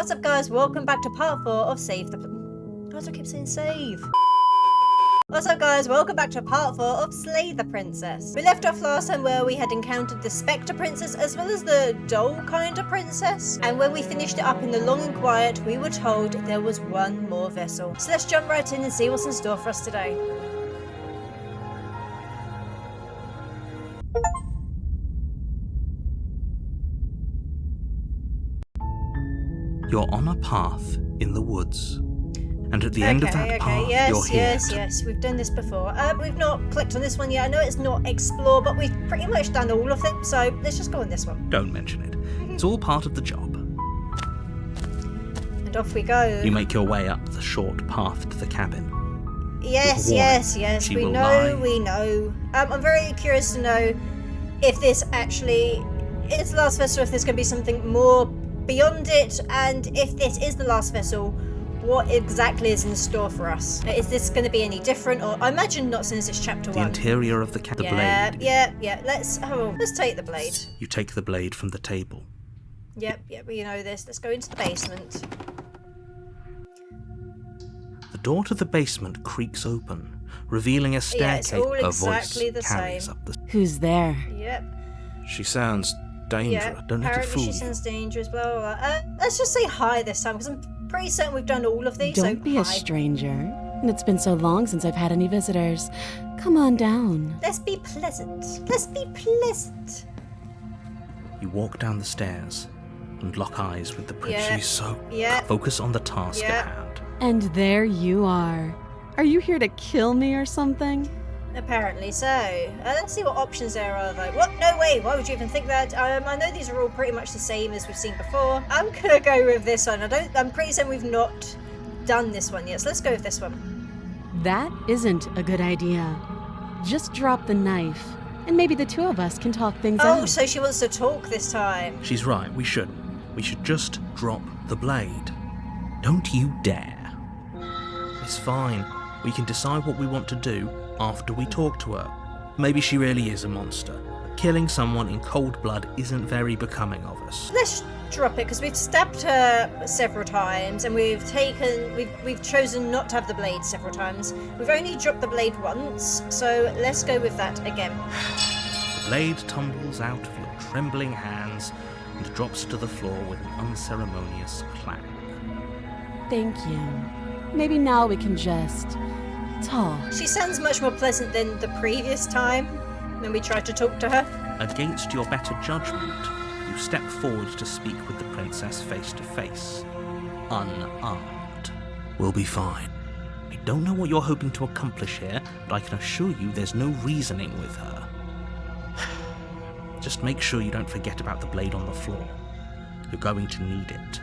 What's up, guys? Welcome back to part 4 of Save the... God, I keep saying save. What's up, guys? Welcome back to part 4 of Slay the Princess. We left off last time where we had encountered the Spectre Princess as well as the doll kind of princess. And when we finished it up in the Long and Quiet, we were told there was one more vessel. So let's jump right in and see what's in store for us today. You're on a path in the woods, and at the end of that path, you're here. Yes, we've done this before. We've not clicked on this one yet. I know it's not explore, but we've pretty much done all of them, so let's just go on this one. Don't mention it. It's all part of the job. And off we go. You make your way up the short path to the cabin. Yes. She We will know. I'm very curious to know if this actually is the last vessel, if there's going to be something more beyond it, and if this is the last vessel, what exactly is in store for us? Is this going to be any different, or I imagine not since it's chapter 1. The interior of the blade. Yeah. Let's take the blade. You take the blade from the table. Yep, we know this. Let's go into the basement. The door to the basement creaks open, revealing a staircase. Yeah, it's all a exactly voice the carries same. up the... Who's there? Yep. She sounds dangerous. Yeah, Don't let it apparently fool she you. sounds dangerous, blah, blah, blah. Let's just say hi this time, because I'm pretty certain we've done all of these. Don't be hi. a stranger. And it's been so long since I've had any visitors. Come on down. Let's be pleasant. Let's be pleasant. You walk down the stairs and lock eyes with the prince. Yeah. She's so... Yeah. Focus on the task at hand. And there you are. Are you here to kill me or something? Apparently so. Let's see what options there are, though. What? No way. Why would you even think that? I know these are all pretty much the same as we've seen before. I'm gonna go with this one. I'm pretty certain we've not done this one yet, so let's go with this one. That isn't a good idea. Just drop the knife, and maybe the two of us can talk things out. Oh, so she wants to talk this time. She's right, we shouldn't. We should just drop the blade. Don't you dare. It's fine. We can decide what we want to do after we talk to her. Maybe she really is a monster. Killing someone in cold blood isn't very becoming of us. Let's drop it, because we've stabbed her several times, and we've chosen not to have the blade several times. We've only dropped the blade once, so let's go with that again. The blade tumbles out of your trembling hands and drops to the floor with an unceremonious clang. Thank you. Maybe now we can just talk. She sounds much more pleasant than the previous time when we tried to talk to her. Against your better judgment, you step forward to speak with the princess face to face. Unarmed. We'll be fine. I don't know what you're hoping to accomplish here, but I can assure you there's no reasoning with her. Just make sure you don't forget about the blade on the floor. You're going to need it.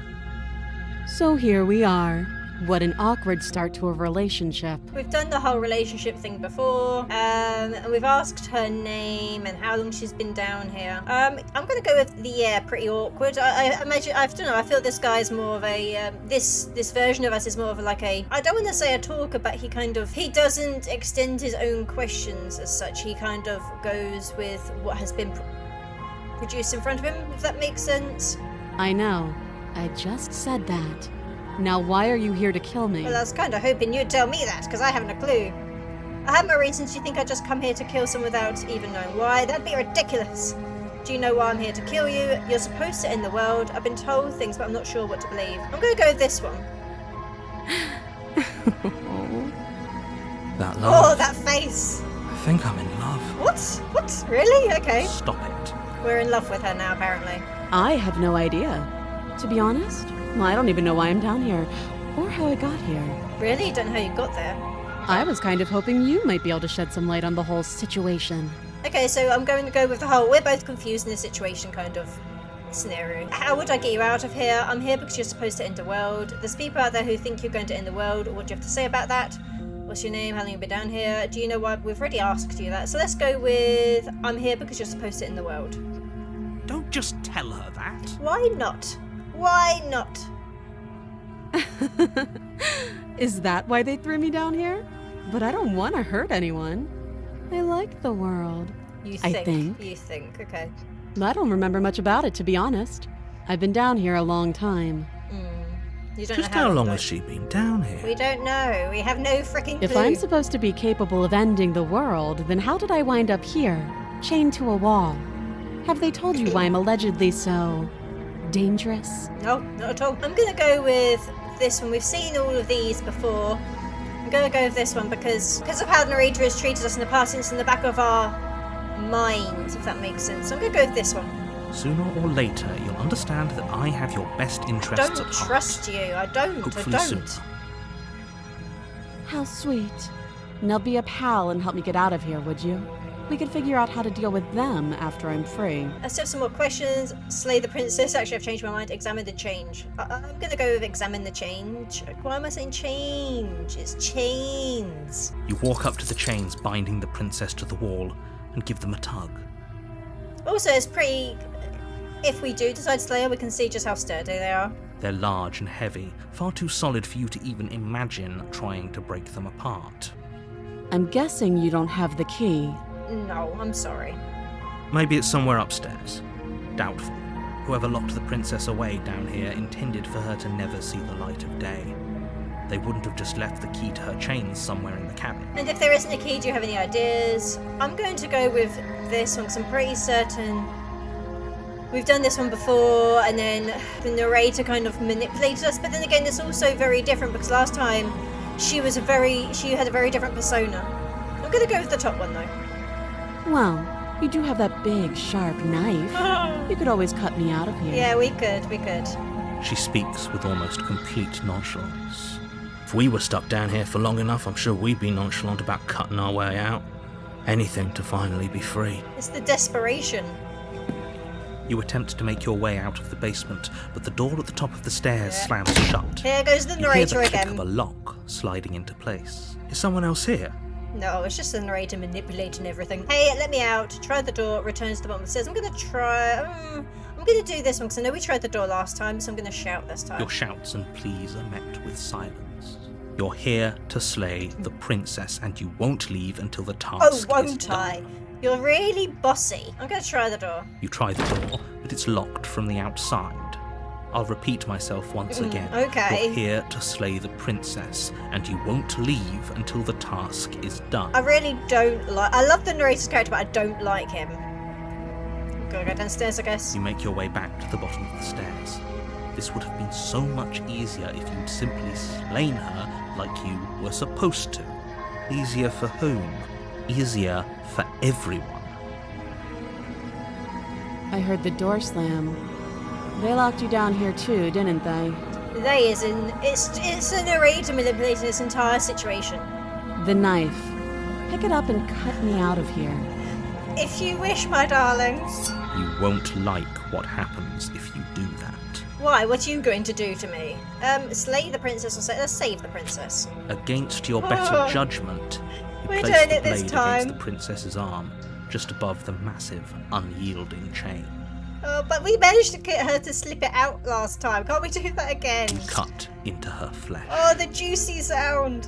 So here we are. What an awkward start to a relationship. We've done the whole relationship thing before, and we've asked her name and how long she's been down here. I'm going to go with the pretty awkward. I imagine, I don't know, I feel this guy's more of a, this version of us is more of like a, I don't want to say a talker, but he doesn't extend his own questions as such. He kind of goes with what has been produced in front of him, if that makes sense. I know. I just said that. Now why are you here to kill me? Well, I was kind of hoping you'd tell me that, because I haven't a clue. I have my reasons. Do you think I'd just come here to kill someone without even knowing why? That'd be ridiculous. Do you know why I'm here to kill you? You're supposed to end the world. I've been told things, but I'm not sure what to believe. I'm going to go with this one. That love. Oh, that face. I think I'm in love. What? Really? Okay. Stop it. We're in love with her now, apparently. I have no idea. To be honest, I don't even know why I'm down here, or how I got here. Really? You don't know how you got there? I was kind of hoping you might be able to shed some light on the whole situation. Okay, so I'm going to go with the whole, we're both confused in this situation kind of scenario. How would I get you out of here? I'm here because you're supposed to end the world. There's people out there who think you're going to end the world. What do you have to say about that? What's your name? How long have you been down here? Do you know why? We've already asked you that. So let's go with, I'm here because you're supposed to end the world. Don't just tell her that. Why not? Why not? Is that why they threw me down here? But I don't want to hurt anyone. I like the world. You I think. think. You think, okay. I don't remember much about it, to be honest. I've been down here a long time. You don't Just know how long though. has she been down here? We don't know. We have no freaking clue. If I'm supposed to be capable of ending the world, then how did I wind up here, chained to a wall? Have they told you why I'm allegedly so dangerous? No, not at all. I'm gonna go with this one. We've seen all of these before. I'm gonna go with this one because of how the narrator has treated us in the past. It's in the back of our minds, if that makes sense. So I'm gonna go with this one. Sooner or later, you'll understand that I have your best interests at Don't heart. trust you. I don't. Hopefully I sooner. How sweet. Now be a pal and help me get out of here, would you? We could figure out how to deal with them after I'm free. I still have some more questions. Slay the princess. Actually, I've changed my mind. Examine the change. I'm gonna go with examine the change. Why am I saying change? It's chains. You walk up to the chains binding the princess to the wall and give them a tug. Also, it's pretty. If we do decide to slay her, we can see just how sturdy they are. They're large and heavy, far too solid for you to even imagine trying to break them apart. I'm guessing you don't have the key. No, I'm sorry. Maybe it's somewhere upstairs. Doubtful. Whoever locked the princess away down here intended for her to never see the light of day. They wouldn't have just left the key to her chains somewhere in the cabin. And if there isn't a key, do you have any ideas? I'm going to go with this one because I'm pretty certain we've done this one before and then the narrator kind of manipulated us. But then again, it's also very different because last time she had a very different persona. I'm going to go with the top one though. Well, you do have that big, sharp knife. You could always cut me out of here. Yeah, we could. She speaks with almost complete nonchalance. If we were stuck down here for long enough, I'm sure we'd be nonchalant about cutting our way out. Anything to finally be free. It's the desperation. You attempt to make your way out of the basement, but the door at the top of the stairs slams shut. Here goes the You hear narrator the click again. of a lock sliding into place. Is someone else here? No, it's just the narrator manipulating everything. Hey, let me out. Try the door. Returns to the bottom of the stairs. I'm gonna do this one because I know we tried the door last time, so I'm gonna shout this time. Your shouts and pleas are met with silence. You're here to slay the princess, and you won't leave until the task Oh, is won't done. I? You're really bossy. I'm gonna try the door. You try the door, but it's locked from the outside. I'll repeat myself once again. okay. You're here to slay the princess, and you won't leave until the task is done. I really don't like. I love the narrator's character, but I don't like him. I'm gonna go downstairs, I guess. You make your way back to the bottom of the stairs. This would have been so much easier if you'd simply slain her like you were supposed to. Easier for whom? Easier for everyone. I heard the door slam. They locked you down here too, didn't they? It's the narrator manipulating this entire situation. The knife. Pick it up and cut me out of here. If you wish, my darling. You won't like what happens if you do that. Why? What are you going to do to me? Slay the princess or let's save the princess. Against your better judgment, you We're place doing the it this blade time. against the princess's arm, just above the massive, unyielding chain. Oh, but we managed to get her to slip it out last time. Can't we do that again? Cut into her flesh. Oh, the juicy sound.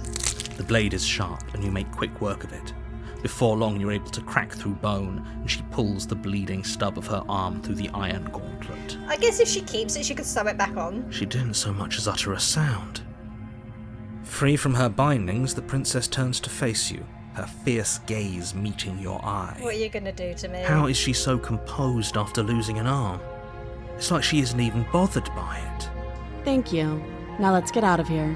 The blade is sharp, and you make quick work of it. Before long, you're able to crack through bone, and she pulls the bleeding stub of her arm through the iron gauntlet. I guess if she keeps it, she could sew it back on. She didn't so much as utter a sound. Free from her bindings, the princess turns to face you, her fierce gaze meeting your eye. What are you going to do to me? How is she so composed after losing an arm? It's like she isn't even bothered by it. Thank you. Now let's get out of here.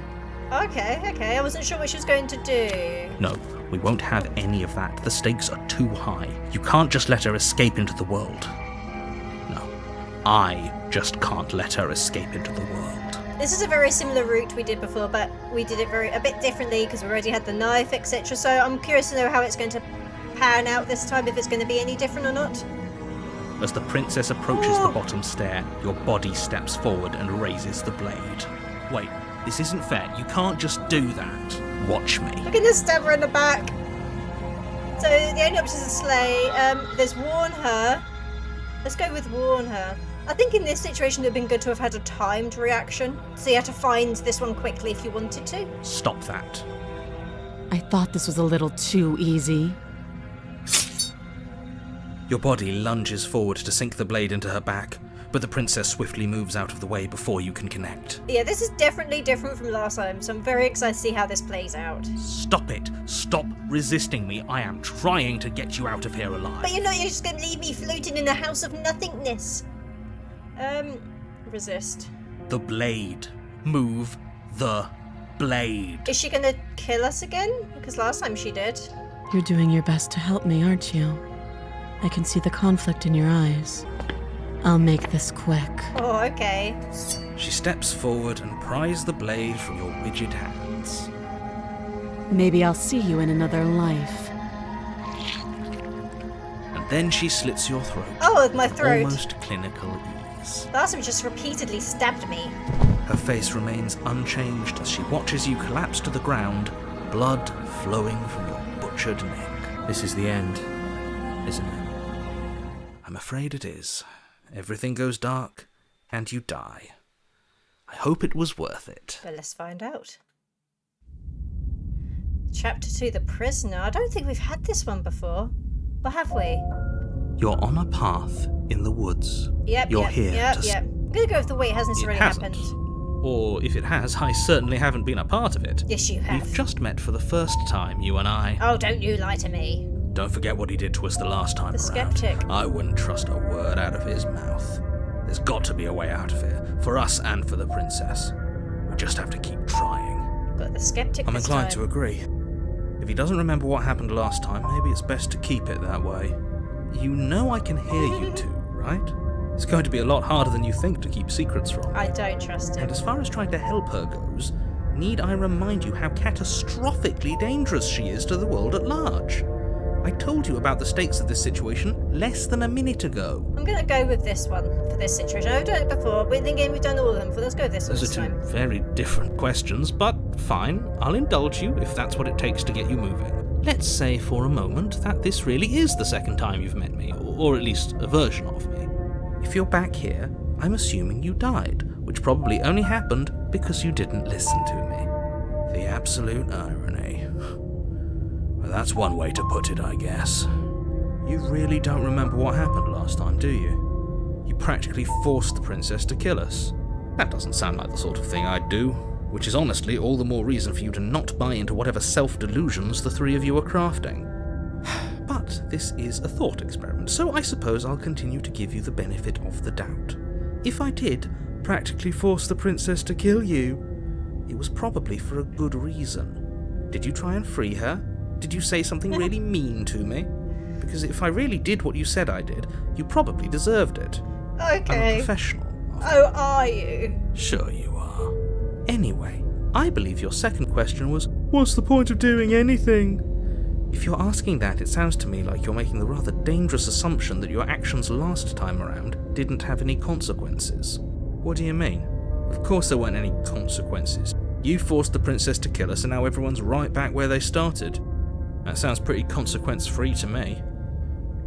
Okay. I wasn't sure what she was going to do. No, we won't have any of that. The stakes are too high. You can't just let her escape into the world. No, I just can't let her escape into the world. This is a very similar route we did before, but we did it a bit differently because we already had the knife, etc. So I'm curious to know how it's going to pan out this time, if it's going to be any different or not. As the princess approaches the bottom stair, your body steps forward and raises the blade. Wait, this isn't fair. You can't just do that. Watch me. We're going to stab her in the back. So the only option is to slay. There's warn her. Let's go with warn her. I think in this situation it would have been good to have had a timed reaction. So you had to find this one quickly if you wanted to. Stop that. I thought this was a little too easy. Your body lunges forward to sink the blade into her back, but the princess swiftly moves out of the way before you can connect. Yeah, this is definitely different from last time, so I'm very excited to see how this plays out. Stop it. Stop resisting me. I am trying to get you out of here alive. But you're just gonna leave me floating in the house of nothingness. Resist. The blade. Move the blade. Is she gonna kill us again? Because last time she did. You're doing your best to help me, aren't you? I can see the conflict in your eyes. I'll make this quick. Oh, okay. She steps forward and pries the blade from your rigid hands. Maybe I'll see you in another life. And then she slits your throat. Oh, with my with throat. Almost clinical ease. Last time just repeatedly stabbed me. Her face remains unchanged as she watches you collapse to the ground, blood flowing from your butchered neck. This is the end, isn't it? I'm afraid it is. Everything goes dark, and you die. I hope it was worth it. But let's find out. Chapter 2, The Prisoner. I don't think we've had this one before. Or have we? You're on a path in the woods. Yep, You're yep, here yep, to... yep. I'm gonna go with the way it hasn't It really hasn't. happened. Or if it has, I certainly haven't been a part of it. Yes, you have. We've just met for the first time, you and I. Oh, don't you lie to me. Don't forget what he did to us the last time The around. skeptic. I wouldn't trust a word out of his mouth. There's got to be a way out of here, for us and for the princess. We just have to keep trying. Got the skeptic I'm this inclined time. to agree. If he doesn't remember what happened last time, maybe it's best to keep it that way. You know I can hear you two, right? It's going to be a lot harder than you think to keep secrets from. I don't trust him. And as far as trying to help her goes, need I remind you how catastrophically dangerous she is to the world at large? I told you about the stakes of this situation less than a minute ago. I'm gonna go with this one for this situation. I've done it before, but then again we've done all of them, so let's go with this one Those this are two time. very different questions, but fine, I'll indulge you if that's what it takes to get you moving. Let's say for a moment that this really is the second time you've met me, or at least a version of me. If you're back here, I'm assuming you died, which probably only happened because you didn't listen to me. The absolute irony. Well, that's one way to put it, I guess. You really don't remember what happened last time, do you? You practically forced the princess to kill us. That doesn't sound like the sort of thing I'd do, which is honestly all the more reason for you to not buy into whatever self-delusions the three of you are crafting. But this is a thought experiment, so I suppose I'll continue to give you the benefit of the doubt. If I did practically force the princess to kill you, it was probably for a good reason. Did you try and free her? Did you say something really mean to me? Because if I really did what you said I did, you probably deserved it. I'm a Okay. professional. Oh, are you? Sure you are. Anyway, I believe your second question was, what's the point of doing anything? If you're asking that, it sounds to me like you're making the rather dangerous assumption that your actions last time around didn't have any consequences. What do you mean? Of course there weren't any consequences. You forced the princess to kill us and now everyone's right back where they started. That sounds pretty consequence-free to me.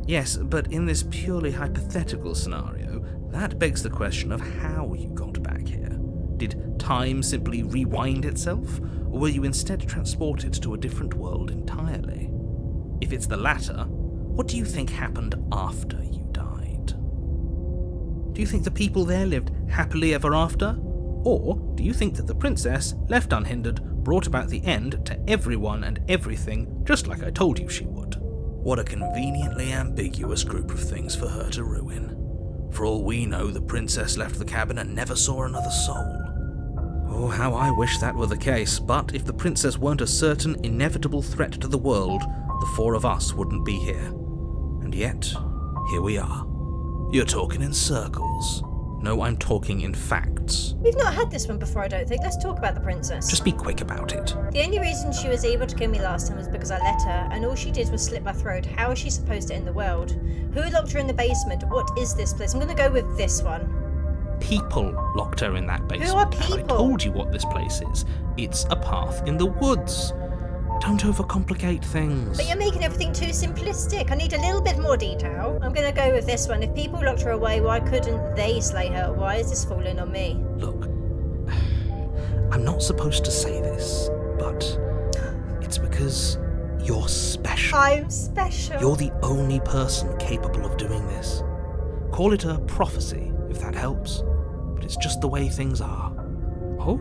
Yes, but in this purely hypothetical scenario, that begs the question of how you got back here. Did time simply rewind itself, or were you instead transported to a different world entirely? If it's the latter, what do you think happened after you died? Do you think the people there lived happily ever after? Or do you think that the princess, left unhindered, brought about the end to everyone and everything, just like I told you she would? What a conveniently ambiguous group of things for her to ruin. For all we know, the princess left the cabin and never saw another soul. Oh, how I wish that were the case, but if the princess weren't a certain, inevitable threat to the world, the four of us wouldn't be here. And yet, here we are. You're talking in circles. No, I'm talking in facts. We've not had this one before, I don't think. Let's talk about the princess. Just be quick about it. The only reason she was able to kill me last time was because I let her, and all she did was slit my throat. How is she supposed to end the world? Who locked her in the basement? What is this place? I'm gonna go with this one. People locked her in that basement. Who are And I people? told you what this place is. It's a path in the woods. Don't overcomplicate things. But you're making everything too simplistic. I need a little bit more detail. I'm gonna go with this one. If people locked her away, why couldn't they slay her? Why is this falling on me? Look, I'm not supposed to say this, but it's because you're special. I'm special. You're the only person capable of doing this. Call it a prophecy if that helps. But it's just the way things are. Oh,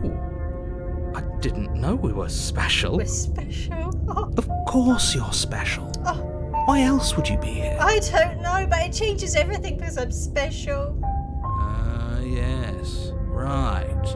I didn't know we were special. We're special. Oh, Of course you're special. oh, Why else would you be here? I don't know, but it changes everything because I'm special. Yes, right.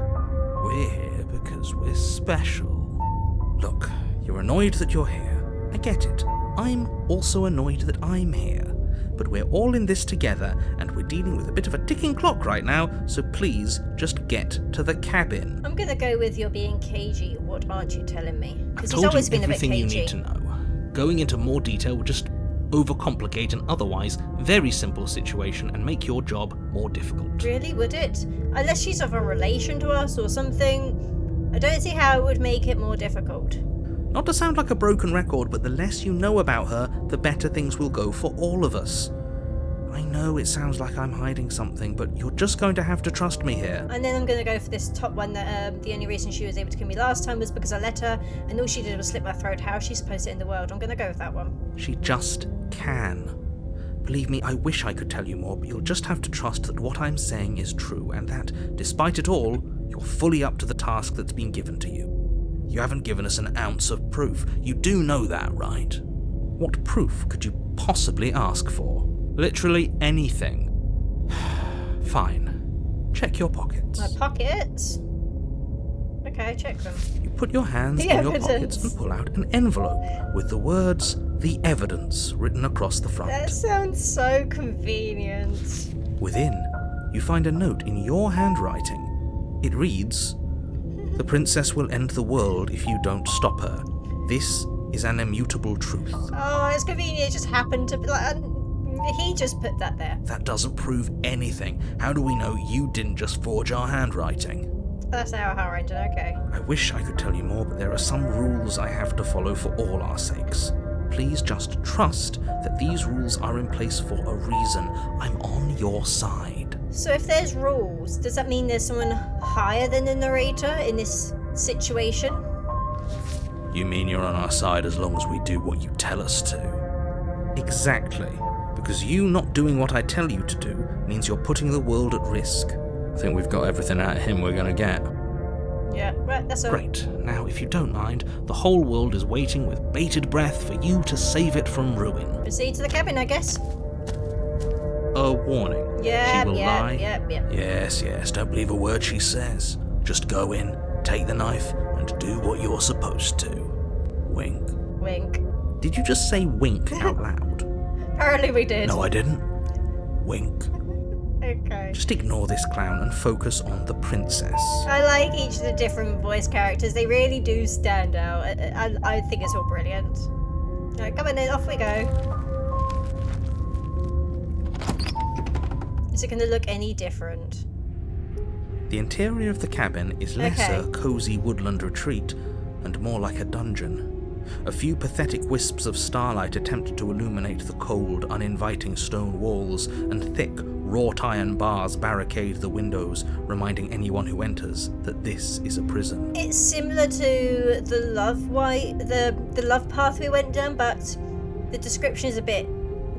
We're here because we're special. Look, you're annoyed that you're here. I get it. I'm also annoyed that I'm here. But we're all in this together, and we're dealing with a bit of a ticking clock right now, so please just get to the cabin. I'm gonna go with you're being cagey. What aren't you telling me? I've Because he's told always you been a bit everything you cagey. need to know. Going into more detail would just overcomplicate an otherwise very simple situation and make your job more difficult. Really, would it? Unless she's of a relation to us or something, I don't see how it would make it more difficult. Not to sound like a broken record, but the less you know about her, the better things will go for all of us. I know it sounds like I'm hiding something, but you're just going to have to trust me here. And then I'm going to go for this top one that the only reason she was able to kill me last time was because I let her, and all she did was slit my throat. How is she supposed to end the world? I'm going to go with that one. She just can. Believe me, I wish I could tell you more, but you'll just have to trust that what I'm saying is true, and that, despite it all, you're fully up to the task that's been given to you. You haven't given us an ounce of proof. You do know that, right? What proof could you possibly ask for? Literally anything. Fine. Check your pockets. My pockets? Okay, check them. You put your hands The in your evidence. pockets and pull out an envelope with the words, "The Evidence," written across the front. That sounds so convenient. Within, you find a note in your handwriting. It reads, "The princess will end the world if you don't stop her. This is an immutable truth." Oh, it's convenient. It just happened to be like... he just put that there. That doesn't prove anything. How do we know you didn't just forge our handwriting? That's our handwriting, okay. I wish I could tell you more, but there are some rules I have to follow for all our sakes. Please just trust that these rules are in place for a reason. I'm on your side. So if there's rules, does that mean there's someone higher than the narrator in this situation? You mean you're on our side as long as we do what you tell us to? Exactly. Because you not doing what I tell you to do means you're putting the world at risk. I think we've got everything out of him we're gonna get. Yeah, right, that's all. Great. Now, if you don't mind, the whole world is waiting with bated breath for you to save it from ruin. Proceed to the cabin, I guess. A warning. Yeah, She will lie. yeah. Yes, don't believe a word she says. Just go in, take the knife, and do what you're supposed to. Wink. Wink. Did you just say wink out loud? Apparently we did. No, I didn't. Wink. Okay. Just ignore this clown and focus on the princess. I like each of the different voice characters. They really do stand out. I think it's all brilliant. Alright, come on then, off we go. Is it going to look any different? The interior of the cabin is less a cozy woodland retreat and more like a dungeon. A few pathetic wisps of starlight attempt to illuminate the cold, uninviting stone walls, and thick, wrought iron bars barricade the windows, reminding anyone who enters that this is a prison. It's similar to the love path we went down, but the description is a bit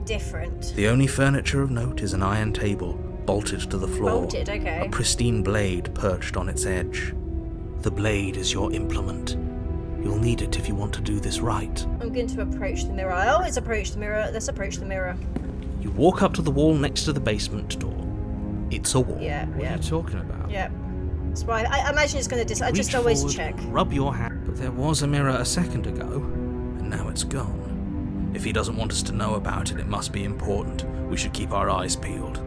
different. The only furniture of note is an iron table, bolted to the floor. Bolted, okay. A pristine blade perched on its edge. The blade is your implement. You'll need it if you want to do this right. I'm going to approach the mirror. I always approach the mirror. Let's approach the mirror. You walk up to the wall next to the basement door. It's a wall. Yeah, What yeah. are you talking about? Yeah. That's why I imagine it's going to I just Reach always forward, check. Rub your hand. But there was a mirror a second ago, and now it's gone. If he doesn't want us to know about it, it must be important. We should keep our eyes peeled.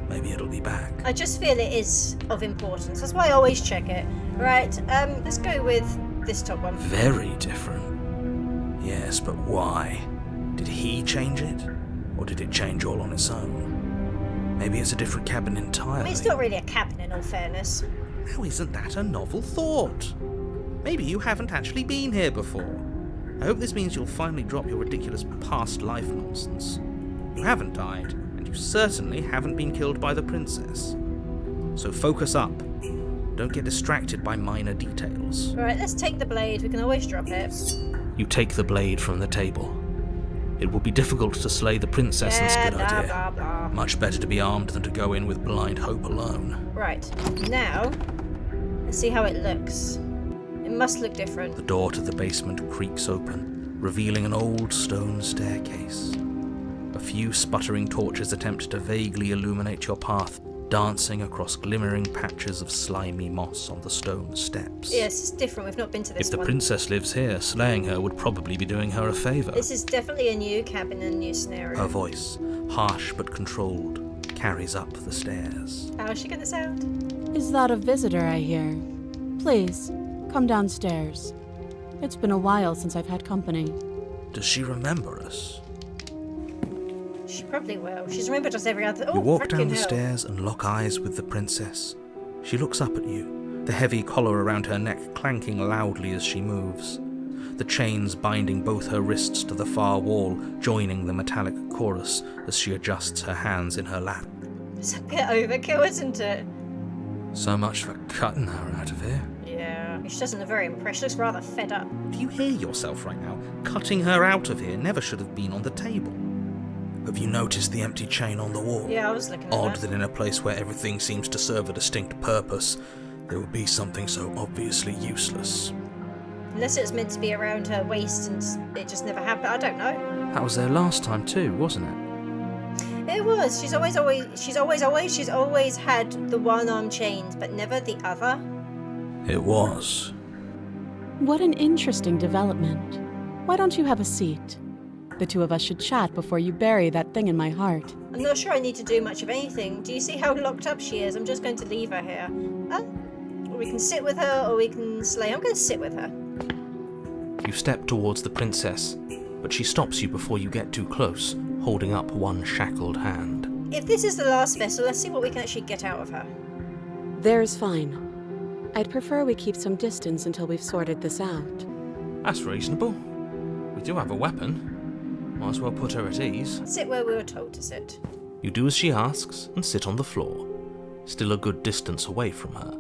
Maybe it'll be back. I just feel it is of importance. That's why I always check it. Right, let's go with this top one. Very different. Yes, but why? Did he change it? Or did it change all on its own? Maybe it's a different cabin I entirely. mean, it's not really a cabin in all fairness. Now isn't that a novel thought? Maybe you haven't actually been here before. I hope this means you'll finally drop your ridiculous past life nonsense. You haven't died, and you certainly haven't been killed by the princess. So focus up. Don't get distracted by minor details. Right, let's take the blade. We can always drop it. You take the blade from the table. It will be difficult to slay the princess and Yeah, good blah, idea. blah, blah. Much better to be armed than to go in with blind hope alone. Right, now, let's see how it looks. It must look different. The door to the basement creaks open, revealing an old stone staircase. A few sputtering torches attempt to vaguely illuminate your path, dancing across glimmering patches of slimy moss on the stone steps. Yes, it's different. We've not been to this If the one. princess lives here, slaying her would probably be doing her a favour. This is definitely a new cabin and a new scenario. Her voice, harsh but controlled, carries up the stairs. How is she going to sound? Is that a visitor I hear? Please, come downstairs. It's been a while since I've had company. Does she remember us? She probably will. She's remembered us every other... Oh, You walk down frickin' the hell. stairs and lock eyes with the princess. She looks up at you, the heavy collar around her neck clanking loudly as she moves. The chains binding both her wrists to the far wall, joining the metallic chorus as she adjusts her hands in her lap. It's a bit overkill, isn't it? So much for cutting her out of here. Yeah. She doesn't look very impressed. She looks rather fed up. Do you hear yourself right now? Cutting her out of here never should have been on the table. Have you noticed the empty chain on the wall? Yeah, I was looking at Odd that. that in a place where everything seems to serve a distinct purpose, there would be something so obviously useless. Unless it was meant to be around her waist and it just never happened. I don't know. That was there last time too, wasn't it? It was. She's always had the one arm chained, but never the other. It was. What an interesting development. Why don't you have a seat? The two of us should chat before you bury that thing in my heart. I'm not sure I need to do much of anything. Do you see how locked up she is? I'm just going to leave her here. Or we can sit with her, or we can slay. I'm going to sit with her. You step towards the princess, but she stops you before you get too close, holding up one shackled hand. If this is the last vessel, let's see what we can actually get out of her. There's fine. I'd prefer we keep some distance until we've sorted this out. That's reasonable. We do have a weapon. Might as well put her at ease. Sit where we were told to sit. You do as she asks and sit on the floor, still a good distance away from her.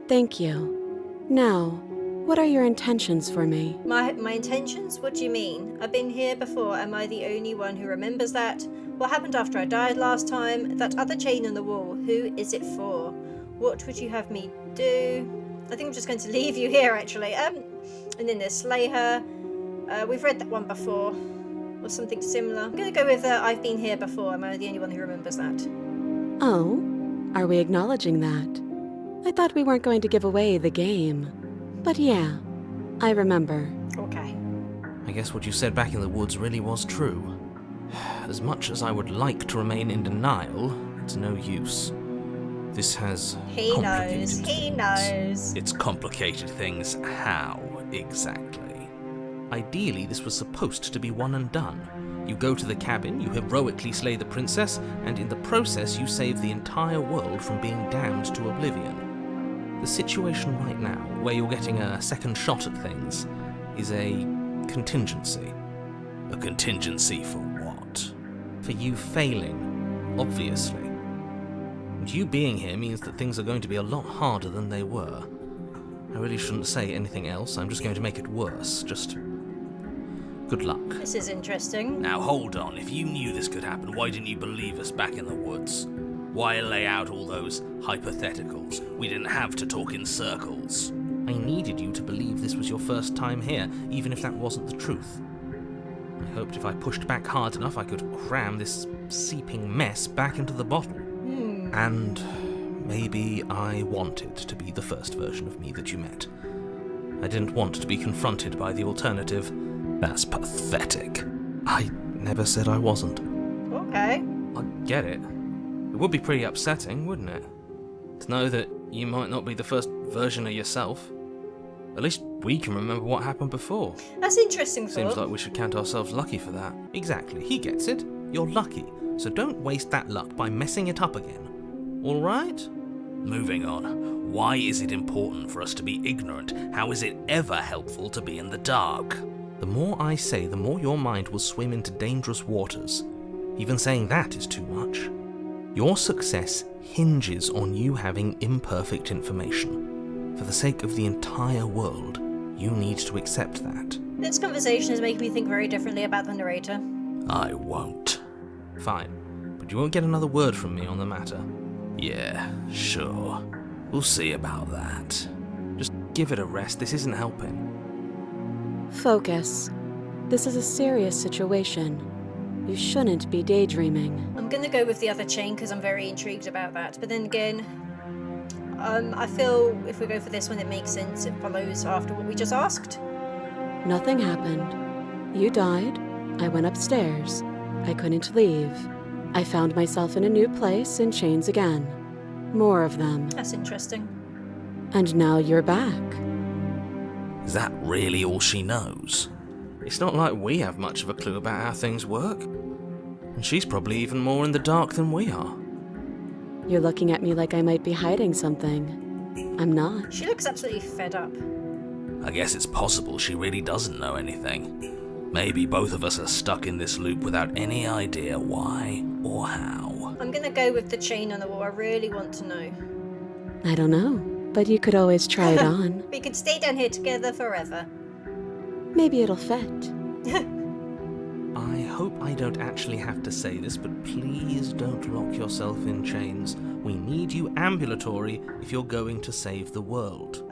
Thank you. Now, what are your intentions for me? My intentions? What do you mean? I've been here before. Am I the only one who remembers that? What happened after I died last time? That other chain on the wall. Who is it for? What would you have me do? I think I'm just going to leave you here, actually. And then there's slay her. We've read that one before, or something similar. I'm going to go with I've been here before. Am I the only one who remembers that? Oh, are we acknowledging that? I thought we weren't going to give away the game. But yeah, I remember. Okay. I guess what you said back in the woods really was true. As much as I would like to remain in denial, it's no use. This has He complicated knows. He things. knows. It's complicated things. How exactly? Ideally, this was supposed to be one and done. You go to the cabin, you heroically slay the princess, and in the process you save the entire world from being damned to oblivion. The situation right now, where you're getting a second shot at things, is a contingency. A contingency for what? For you failing, obviously. And you being here means that things are going to be a lot harder than they were. I really shouldn't say anything else, I'm just going to make it worse. Just good luck. This is interesting. Now hold on, if you knew this could happen, why didn't you believe us back in the woods? Why lay out all those hypotheticals? We didn't have to talk in circles. I needed you to believe this was your first time here, even if that wasn't the truth. I hoped if I pushed back hard enough I could cram this seeping mess back into the bottle. And maybe I wanted to be the first version of me that you met. I didn't want to be confronted by the alternative. That's pathetic. I never said I wasn't. Okay. I get it. It would be pretty upsetting, wouldn't it? To know that you might not be the first version of yourself. At least we can remember what happened before. That's interesting thought. Seems like we should count ourselves lucky for that. Exactly, he gets it. You're lucky, so don't waste that luck by messing it up again. Alright? Moving on. Why is it important for us to be ignorant? How is it ever helpful to be in the dark? The more I say, the more your mind will swim into dangerous waters. Even saying that is too much. Your success hinges on you having imperfect information. For the sake of the entire world, you need to accept that. This conversation is making me think very differently about the narrator. I won't. Fine, but you won't get another word from me on the matter. Yeah, sure. We'll see about that. Just give it a rest, this isn't helping. Focus. This is a serious situation. You shouldn't be daydreaming. I'm gonna go with the other chain because I'm very intrigued about that. But then again, I feel if we go for this one, it makes sense. It follows after what we just asked. Nothing happened. You died. I went upstairs. I couldn't leave. I found myself in a new place in chains again. More of them. That's interesting. And now you're back. Is that really all she knows? It's not like we have much of a clue about how things work. And she's probably even more in the dark than we are. You're looking at me like I might be hiding something. I'm not. She looks absolutely fed up. I guess it's possible she really doesn't know anything. Maybe both of us are stuck in this loop without any idea why or how. I'm gonna go with the chain on the wall. I really want to know. I don't know, but you could always try it on. We could stay down here together forever. Maybe it'll fit. I hope I don't actually have to say this, but please don't lock yourself in chains. We need you ambulatory if you're going to save the world.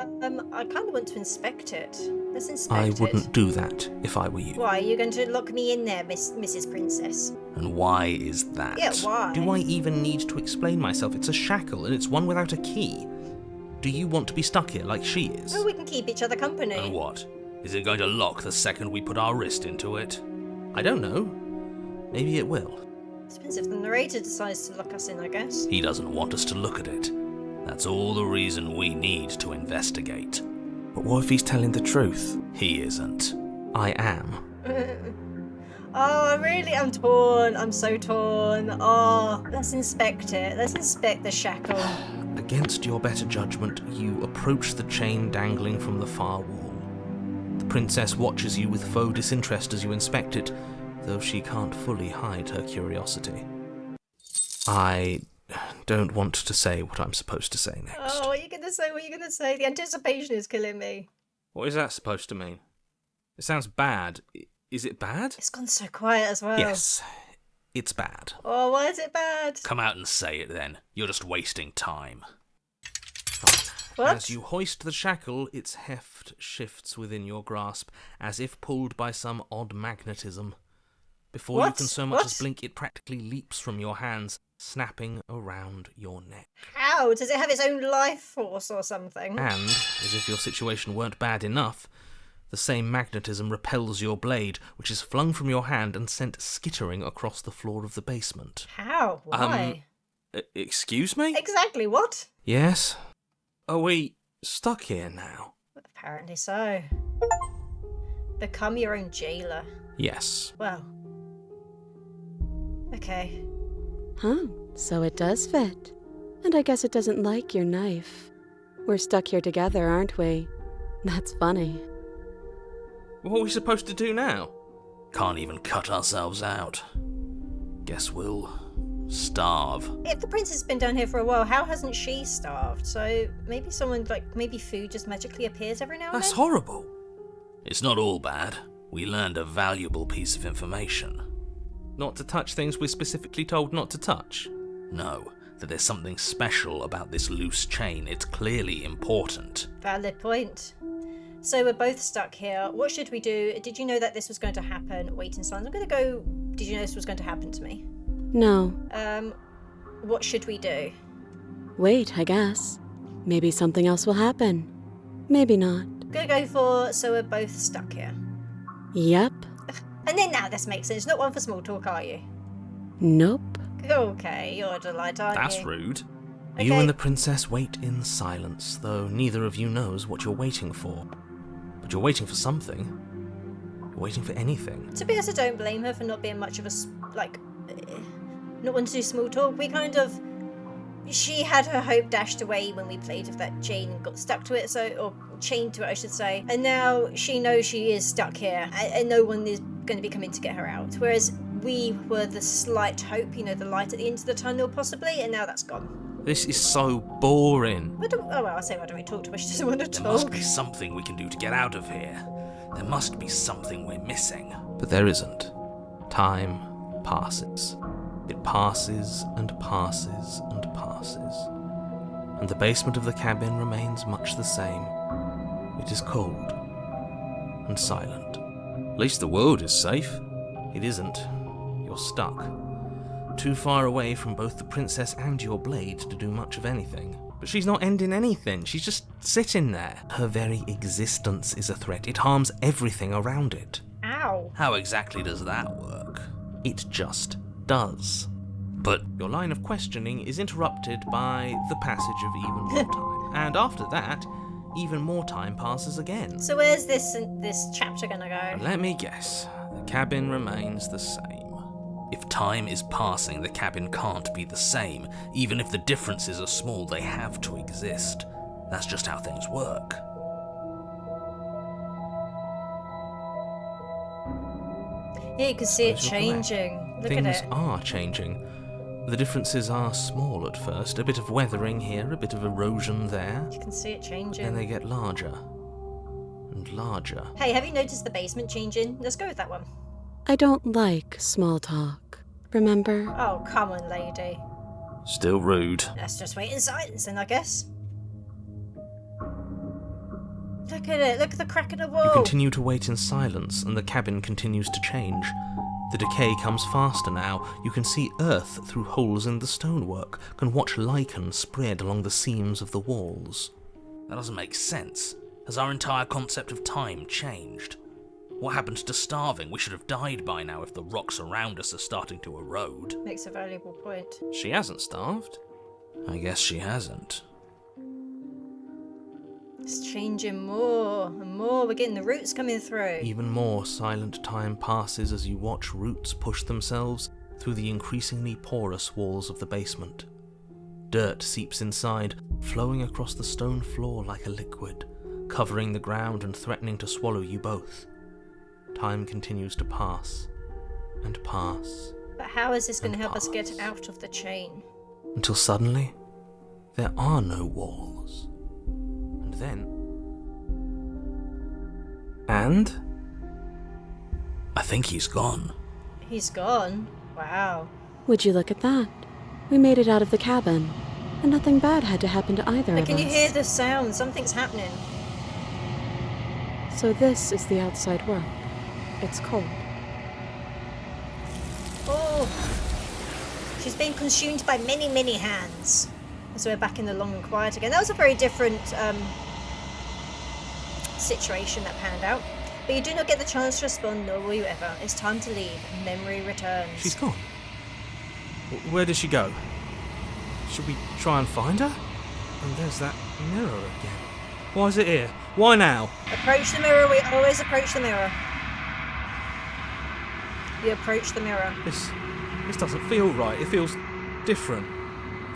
I kind of want to inspect it. Let's inspect I it. wouldn't do that if I were you. Why? Are you going to lock me in there, Mrs. Princess? And why is that? Yeah, why? Do I even need to explain myself? It's a shackle, and it's one without a key. Do you want to be stuck here like she is? Well, we can keep each other company. And what? Is it going to lock the second we put our wrist into it? I don't know. Maybe it will. Depends if the narrator decides to lock us in, I guess. He doesn't want us to look at it. That's all the reason we need to investigate. But what if he's telling the truth? He isn't. I am. Oh, I'm torn. I'm so torn. Oh, let's inspect it. Let's inspect the shackle. Against your better judgment, you approach the chain dangling from the far wall. The princess watches you with faux disinterest as you inspect it, though she can't fully hide her curiosity. I don't want to say what I'm supposed to say next. Oh, what are you going to say? What are you going to say? The anticipation is killing me. What is that supposed to mean? It sounds bad. Is it bad? It's gone so quiet as well. Yes, it's bad. Oh, why is it bad? Come out and say it then. You're just wasting time. What? As you hoist the shackle, its heft shifts within your grasp, as if pulled by some odd magnetism. Before you What? can so much What? as blink, it practically leaps from your hands, snapping around your neck. How? Does it have its own life force or something? And, as if your situation weren't bad enough, the same magnetism repels your blade, which is flung from your hand and sent skittering across the floor of the basement. How? Why? Excuse me? Exactly, what? Yes? Are we stuck here now? Apparently so. Become your own jailer. Yes. Well. Okay. Huh, so it does fit. And I guess it doesn't like your knife. We're stuck here together, aren't we? That's funny. What are we supposed to do now? Can't even cut ourselves out. Guess we'll starve. If the princess has been down here for a while, how hasn't she starved? So maybe maybe food just magically appears every now and That's then? horrible. It's not all bad. We learned a valuable piece of information. Not to touch things we're specifically told not to touch. No, that there's something special about this loose chain. It's clearly important. Valid point. So we're both stuck here. What should we do? Did you know that this was going to happen? Wait in silence. I'm going to go... Did you know this was going to happen to me? No. What should we do? Wait, I guess. Maybe something else will happen. Maybe not. I'm going to go for... So we're both stuck here. Yep. And then now this makes sense. Not one for small talk, are you? Nope. Okay, you're a delight, aren't That's you? rude. Okay. You and the princess wait in silence, though neither of you knows what you're waiting for. But you're waiting for something. You're waiting for anything. To be honest, I don't blame her for not being much of a, not wanting to do small talk. She had her hope dashed away when we played with that chain and got stuck to it, or chained to it, I should say. And now she knows she is stuck here, and no one is going to be coming to get her out. Whereas we were the slight hope, the light at the end of the tunnel, possibly, and now that's gone. This is so boring. I say, why don't we talk to her? She doesn't want to There must talk. be something we can do to get out of here. There must be something we're missing. But there isn't. Time passes. It passes and passes and passes. And the basement of the cabin remains much the same. It is cold and silent. At least the world is safe. It isn't. You're stuck. Too far away from both the princess and your blade to do much of anything. But she's not ending anything. She's just sitting there. Her very existence is a threat. It harms everything around it. Ow. How exactly does that work? It just does. But Your line of questioning is interrupted by the passage of even more time. And after that, even more time passes again. So where's this chapter gonna And go? let me guess. The cabin remains the same. if time is passing, the cabin can't be the same. Even if the differences are small, they have to exist. That's just how things work. Yeah, you can see it Suppose you're correct. changing. Look Things at it. are changing. The differences are small at first. A bit of weathering here, a bit of erosion there. You can see it changing. Then they get larger and larger. Hey, have you noticed the basement changing? Let's go with that one. I don't like small talk. Remember? Oh, come on, lady. Still rude. Let's just wait in silence then, I guess. Look at it. Look at the crack in the wall. You continue to wait in silence, and the cabin continues to change. The decay comes faster now. You can see earth through holes in the stonework, can watch lichen spread along the seams of the walls. That doesn't make sense. Has our entire concept of time changed? What happened to starving? We should have died by now if the rocks around us are starting to erode. Makes a valuable point. She hasn't starved. I guess she hasn't. It's changing more and more. We're getting the roots coming through. Even more silent time passes as you watch roots push themselves through the increasingly porous walls of the basement. Dirt seeps inside, flowing across the stone floor like a liquid, covering the ground and threatening to swallow you both. Time continues to pass and pass, But how is this going to And help us get pass. out of the chain? until suddenly there are no walls. And then... And? I think he's gone. He's gone. Wow. Would you look at that? We made it out of the cabin, and nothing bad had to happen to either But of can us. you hear the sound? Something's happening. So this is the outside world. It's cold. Oh. She's been consumed by many, many hands. So we're back in the long and quiet again. That was a very different situation that panned out. But you do not get the chance to respond, nor will you ever. It's time to leave. Memory returns. She's gone. Where did she go? Should we try and find her? And there's that mirror again. Why is it here? Why now? Approach the mirror. We always approach the mirror. You approach the mirror. This doesn't feel right. It feels different.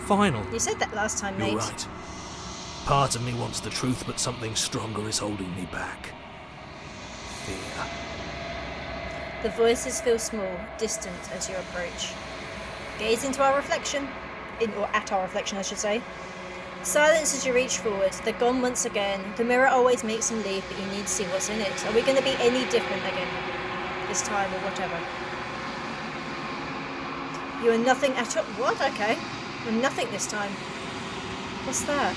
Final. You said that last time, mate. You're right. Part of me wants the truth, but something stronger is holding me back. Fear. The voices feel small, distant as you approach. Gaze into our reflection. Or at our reflection, I should say. Silence as you reach forward. They're gone once again. The mirror always makes them leave, but you need to see what's in it. Are we going to be any different again? This time, or whatever. You are nothing at all. What? Okay. You're nothing this time. What's that?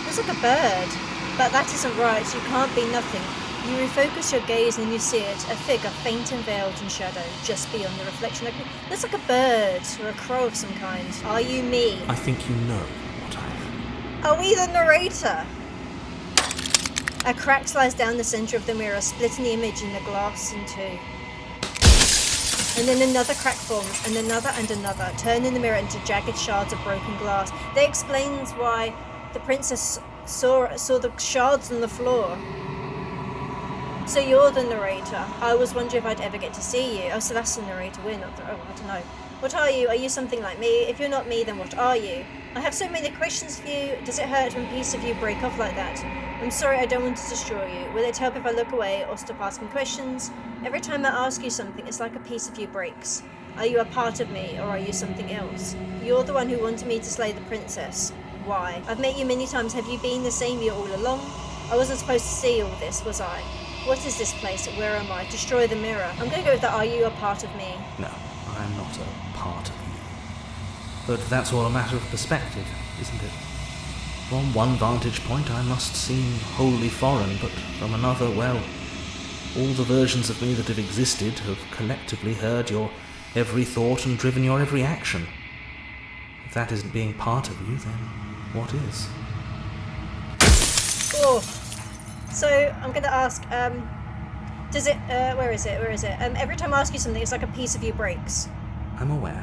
Looks like a bird. But that isn't right. You can't be nothing. You refocus your gaze and you see it, a figure faint and veiled in shadow, just beyond the reflection. Looks like a bird or a crow of some kind. Are you me? I think you know what I am. Are we the narrator? A crack slides down the centre of the mirror, splitting the image in the glass in two. And then another crack forms, and another, turning the mirror into jagged shards of broken glass. That explains why the princess saw the shards on the floor. So you're the narrator. I was wondering if I'd ever get to see you. Oh, so that's the narrator. We're not. I don't know. What are you? Are you something like me? If you're not me, then what are you? I have so many questions for you. Does it hurt when pieces of you break off like that? I'm sorry, I don't want to destroy you. Will it help if I look away or stop asking questions? Every time I ask you something, it's like a piece of you breaks. Are you a part of me, or are you something else? You're the one who wanted me to slay the princess. Why? I've met you many times. Have you been the same you all along? I wasn't supposed to see all this, was I? What is this place? Where am I? Destroy the mirror. I'm going to go with that. Are you a part of me? No, I am not a part of you. But that's all a matter of perspective, isn't it? From one vantage point I must seem wholly foreign, but from another, well, all the versions of me that have existed have collectively heard your every thought and driven your every action. If that isn't being part of you, then what is? Oh. So, I'm going to ask, does it, where is it? Every time I ask you something, it's like a piece of you breaks. I'm aware.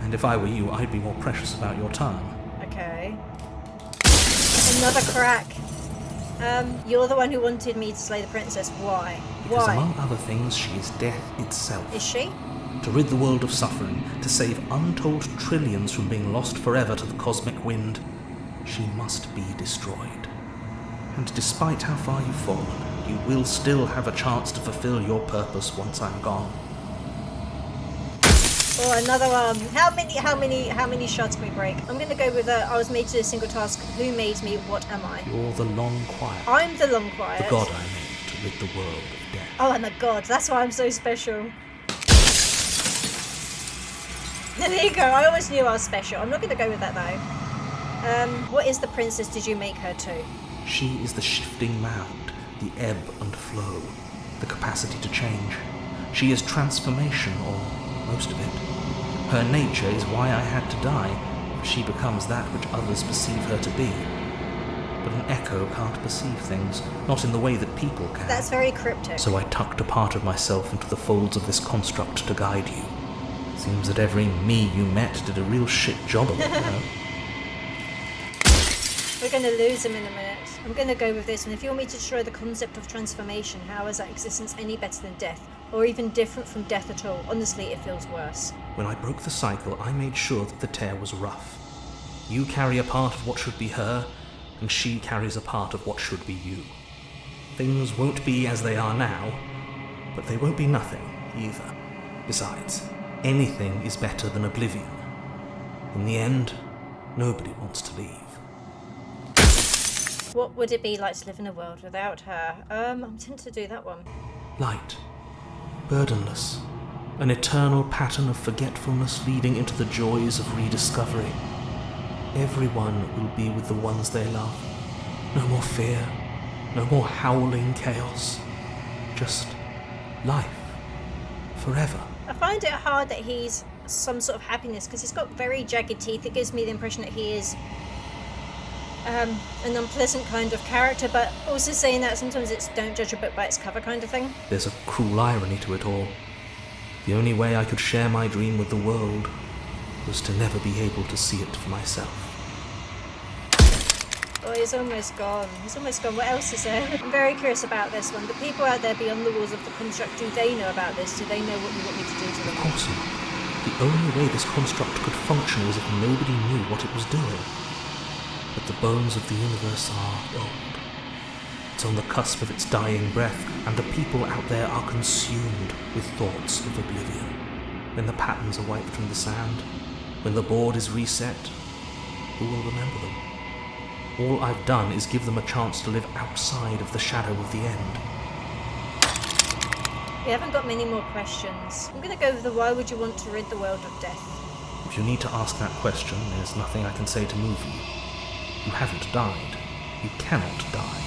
And if I were you, I'd be more precious about your time. Okay. Another crack. You're the one who wanted me to slay the princess. Why? Because Why? among other things, she is death itself. Is she? To rid the world of suffering, to save untold trillions from being lost forever to the cosmic wind, she must be destroyed. And despite how far you've fallen, you will still have a chance to fulfill your purpose once I'm gone. Oh, another one. How many shots can we break? I'm gonna go with I was made to do a single task. Who made me? What am I? You're the long quiet. I'm the long quiet. The god I made to rid the world of death. Oh, I'm a god. That's why I'm so special. There you go. I always knew I was special. I'm not gonna go with that though. What is the princess? Did you make her to? She is the shifting mound, the ebb and flow, the capacity to change. She is transformation, or most of it. Her nature is why I had to die, for she becomes that which others perceive her to be. But an echo can't perceive things, not in the way that people can. That's very cryptic. So I tucked a part of myself into the folds of this construct to guide you. Seems that every me you met did a real shit job of it, you know? We're going to lose him in a minute. I'm going to go with this one. If you want me to destroy the concept of transformation, how is that existence any better than death? Or even different from death at all? Honestly, it feels worse. When I broke the cycle, I made sure that the tear was rough. You carry a part of what should be her, and she carries a part of what should be you. Things won't be as they are now, but they won't be nothing either. Besides, anything is better than oblivion. In the end, nobody wants to leave. What would it be like to live in a world without her? I'm tempted to do that one. Light, burdenless, an eternal pattern of forgetfulness leading into the joys of rediscovery. Everyone will be with the ones they love. No more fear, no more howling chaos. Just life, forever. I find it hard that he's some sort of happiness, because he's got very jagged teeth. It gives me the impression that he is an unpleasant kind of character, but also saying that sometimes it's don't judge a book by its cover kind of thing. There's a cruel irony to it all. The only way I could share my dream with the world was to never be able to see it for myself. Oh, he's almost gone. He's almost gone. What else is there? I'm very curious about this one. The people out there beyond the walls of the construct, do they know about this? Do they know what you want me to do to Of them? course not. The only way this construct could function was if nobody knew what it was doing. But the bones of the universe are old. It's on the cusp of its dying breath, and the people out there are consumed with thoughts of oblivion. When the patterns are wiped from the sand, when the board is reset, who will remember them? All I've done is give them a chance to live outside of the shadow of the end. We haven't got many more questions. I'm going to go with the why would you want to rid the world of death? If you need to ask that question, there's nothing I can say to move you. You haven't died. You cannot die.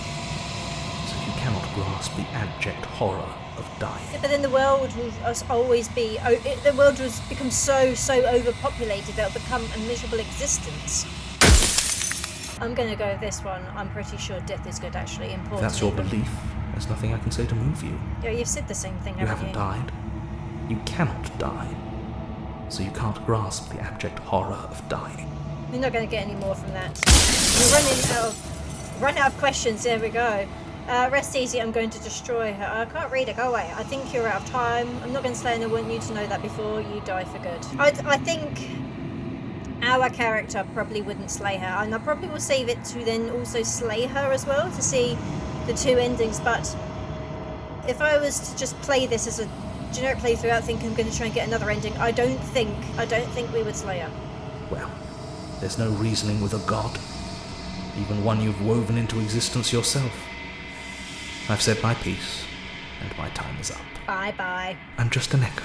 So you cannot grasp the abject horror of dying. Yeah, but then the world will always be... the world will become so overpopulated that it'll become a miserable existence. I'm going to go with this one. I'm pretty sure death is good, actually. If Important. that's your belief, there's nothing I can say to move you. Yeah, you've said the same thing, You haven't haven't died. You cannot die. So you can't grasp the abject horror of dying. You're not going to get any more from that. We're running out of questions. There we go. Rest easy. I'm going to destroy her. I can't read it. Go away. I think you're out of time. I'm not going to slay her, and I want you to know that before you die for good. I think our character probably wouldn't slay her, and I probably will save it to then also slay her as well to see the two endings. But if I was to just play this as a generic playthrough, I think I'm going to try and get another ending. I don't think we would slay her. Well, there's no reasoning with a god, even one you've woven into existence yourself. I've said my piece. and my time is up. Bye-bye. I'm just an echo,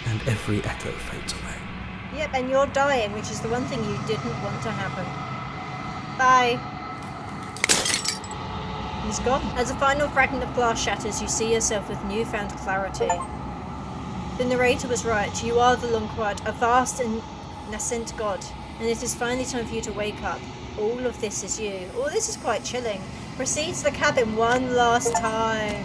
and every echo fades away. Yep, and you're dying, which is the one thing you didn't want to happen. Bye. He's gone. As a final fragment of glass shatters, you see yourself with newfound clarity. The narrator was right. You are the Long Quiet, a vast and nascent god, and it is finally time for you to wake up. All of this is you. Oh, this is quite chilling. Proceed to the cabin one last time.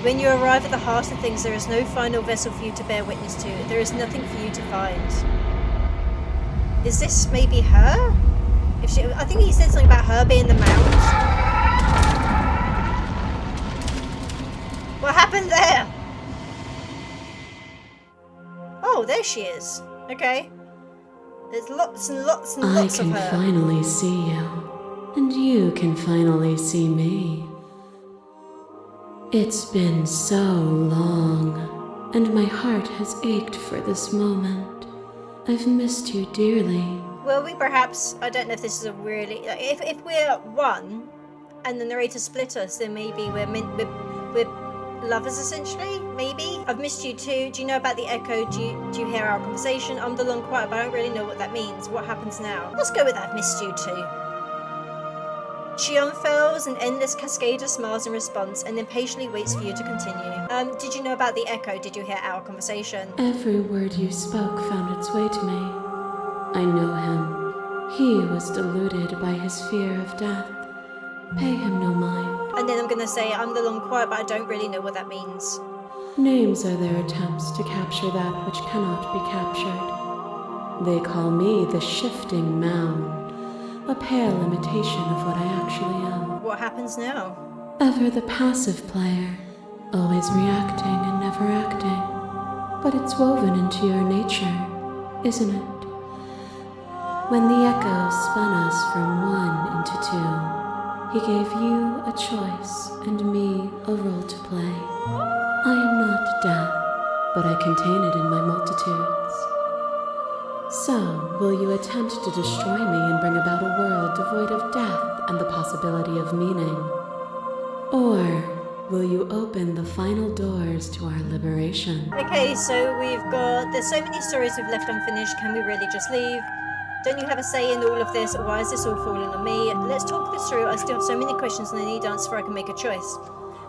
When you arrive at the heart of things, there is no final vessel for you to bear witness to. There is nothing for you to find. Is this maybe her? I think he said something about her being the mound. What happened there? Oh, there she is. Okay. There's lots and lots and lots of her. I can finally see you, and you can finally see me. It's been so long, and my heart has ached for this moment. I've missed you dearly. Will we perhaps, I don't know if this is a really, if we're one, and the narrator split us, then maybe we're lovers essentially, maybe? I've missed you too. Do you know about the echo? Do you hear our conversation? I'm the Long Quiet, but I don't really know what that means. What happens now? Let's go with I've missed you too. She unfurls an endless cascade of smiles in response and then patiently waits for you to continue. Did you know about the echo? Did you hear our conversation? Every word you spoke found its way to me. I know him. He was deluded by his fear of death. Pay him no mind. And then I'm gonna say, I'm the Long Quiet, but I don't really know what that means. Names are their attempts to capture that which cannot be captured. They call me the Shifting Mound, a pale imitation of what I actually am. What happens now? Ever the passive player, always reacting and never acting. But it's woven into your nature, isn't it? When the echo spun us from one into two, he gave you a choice and me a role to play. I am not death, but I contain it in my multitudes. So, will you attempt to destroy me and bring about a world devoid of death and the possibility of meaning? Or will you open the final doors to our liberation? Okay, so there's so many stories we've left unfinished. Can we really just leave? Don't you have a say in all of this? Why is this all falling on me? Let's talk this through. I still have so many questions and I need answers before I can make a choice.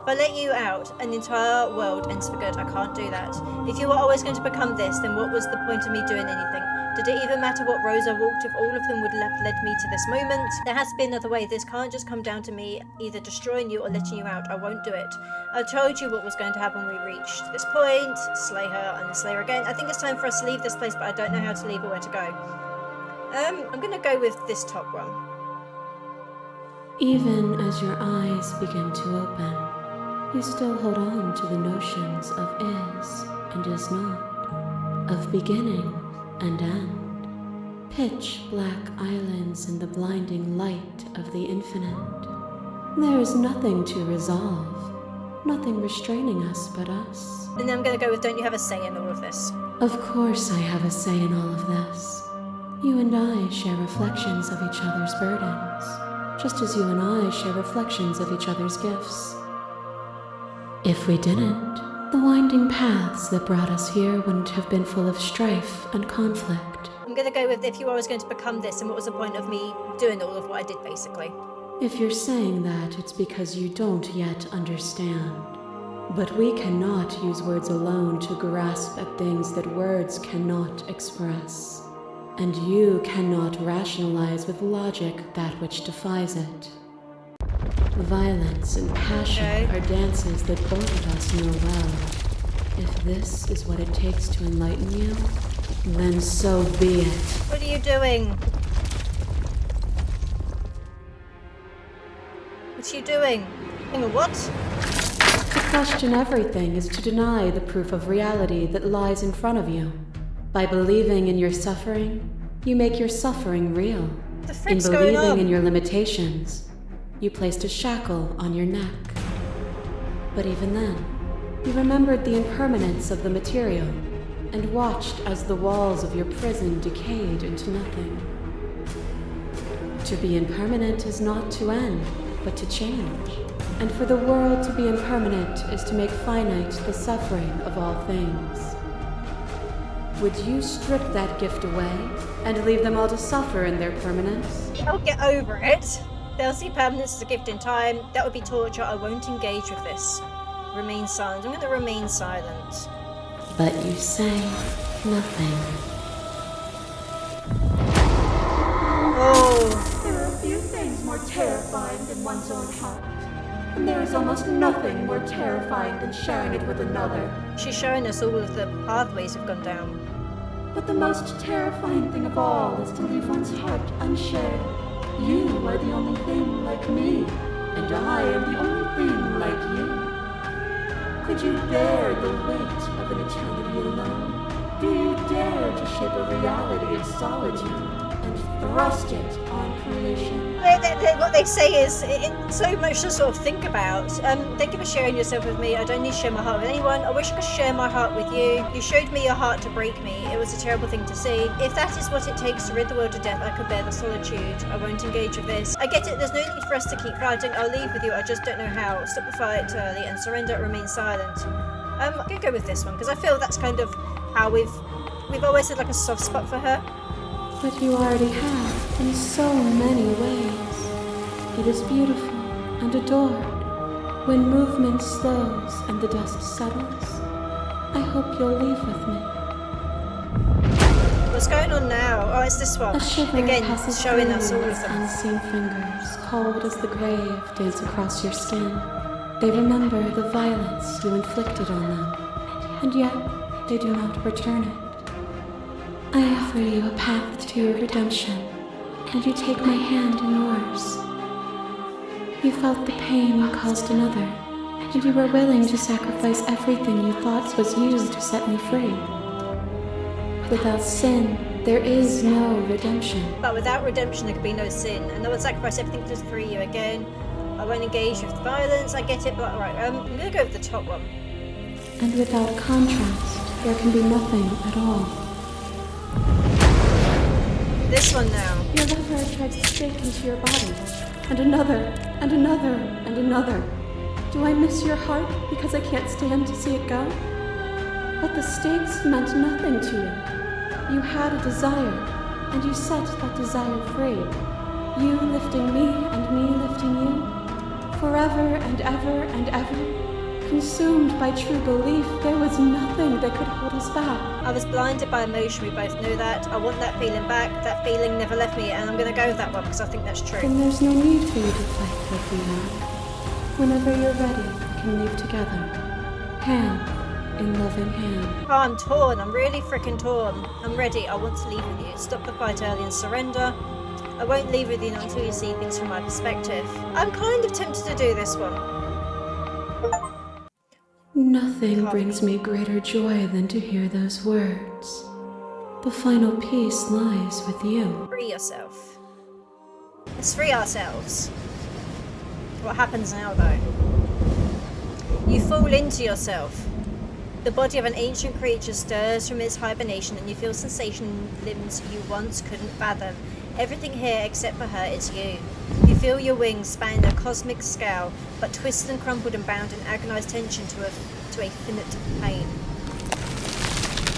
If I let you out, an entire world ends for good. I can't do that. If you were always going to become this, then what was the point of me doing anything? Did it even matter what Rosa walked if all of them would have led me to this moment? There has to be another way. This can't just come down to me either destroying you or letting you out. I won't do it. I told you what was going to happen when we reached this point. Slay her and then slay her again. I think it's time for us to leave this place, but I don't know how to leave or where to go. I'm gonna go with this top one. Even as your eyes begin to open, you still hold on to the notions of is and is not, of beginning and end, pitch black islands in the blinding light of the infinite. There is nothing to resolve, nothing restraining us but us. And then I'm gonna go with don't you have a say in all of this? Of course I have a say in all of this. You and I share reflections of each other's burdens, just as you and I share reflections of each other's gifts. If we didn't, the winding paths that brought us here wouldn't have been full of strife and conflict. I'm gonna go with if you were always going to become this, and what was the point of me doing all of what I did, basically? If you're saying that, it's because you don't yet understand. But we cannot use words alone to grasp at things that words cannot express. And you cannot rationalize with logic that which defies it. Violence and passion are dances that both of us know well. If this is what it takes to enlighten you, then so be it. What are you doing? What are you doing? What? To question everything is to deny the proof of reality that lies in front of you. By believing in your suffering, you make your suffering real. The In frick's going on? believing in your limitations, you placed a shackle on your neck. But even then, you remembered the impermanence of the material and watched as the walls of your prison decayed into nothing. To be impermanent is not to end, but to change. And for the world to be impermanent is to make finite the suffering of all things. Would you strip that gift away and leave them all to suffer in their permanence? I'll get over it. They'll see permanence as a gift in time. That would be torture. I won't engage with this. Remain silent. I'm going to remain silent. But you say nothing. Oh. There are few things more terrifying than one's own heart. And there is almost nothing more terrifying than sharing it with another. She's showing us all of the pathways we've gone down. But the most terrifying thing of all is to leave one's heart unshared. You are the only thing like me, and I am the only thing like you. Could you bear the weight of an eternity alone? Do you dare to shape a reality of solitude and thrust it on creation? What they say is it's so much to sort of think about. Thank you for sharing yourself with me. I don't need to share my heart with anyone. I wish I could share my heart with you. You showed me your heart to break me. It was a terrible thing to see. If that is what it takes to rid the world of death, I could bear the solitude. I won't engage with this. I get it. There's no need for us to keep fighting. I'll leave with you. I just don't know how. Stop the fight early and surrender. Remain silent. I'm gonna go with this one because I feel that's kind of how we've always had like a soft spot for her. But you already have, in so many ways. It is beautiful and adored. When movement slows and the dust settles, I hope you'll leave with me. What's going on now? Oh, it's this one. A shiver Again, passes showing through us all as of them. unseen fingers, cold as the grave, dance across your skin. They remember the violence you inflicted on them, and yet they do not return it. I offer you a path to your redemption, and you take my hand in yours. You felt the pain you caused another, and you were willing to sacrifice everything you thought was you to set me free. Without sin, there is no redemption. But without redemption, there could be no sin, and I would sacrifice everything to free you again. I won't engage with violence. I get it, but right, I'm gonna go with the top one. And without contrast, there can be nothing at all. This one now. Your lever drives a stake into your body, and another, and another, and another. Do I miss your heart because I can't stand to see it go? But the stakes meant nothing to you. You had a desire, and you set that desire free. You lifting me and me lifting you. Forever and ever and ever. Consumed by true belief, there was nothing that could hold us back. I was blinded by emotion, we both know that. I want that feeling back. That feeling never left me, and I'm gonna go with that one because I think that's true. Then there's no need for you to fight like we are. Whenever you're ready, we can leave together. Hand in loving hand. Oh, I'm torn. I'm really freaking torn. I'm ready. I want to leave with you. Stop the fight early and surrender. I won't leave with you until you see things from my perspective. I'm kind of tempted to do this one. Nothing brings me greater joy than to hear those words. The final peace lies with you. Free yourself. Let's free ourselves. What happens now, though? You fall into yourself. The body of an ancient creature stirs from its hibernation, and you feel sensation in limbs you once couldn't fathom. Everything here, except for her, is you. You feel your wings span a cosmic scale, but twisted and crumpled and bound in agonized tension to a finite pain.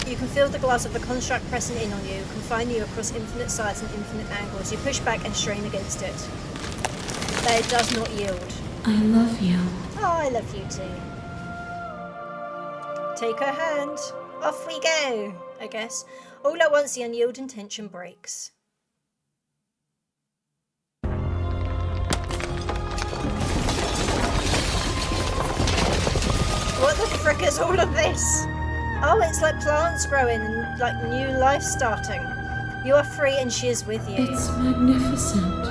You can feel the glass of the construct pressing in on you, confining you across infinite sides and infinite angles. You push back and strain against it. But it does not yield. I love you. Oh, I love you too. Take her hand. Off we go, I guess. All at once the unyielding tension breaks. What the frick is all of this? Oh, it's like plants growing and like new life starting. You are free and she is with you. It's magnificent.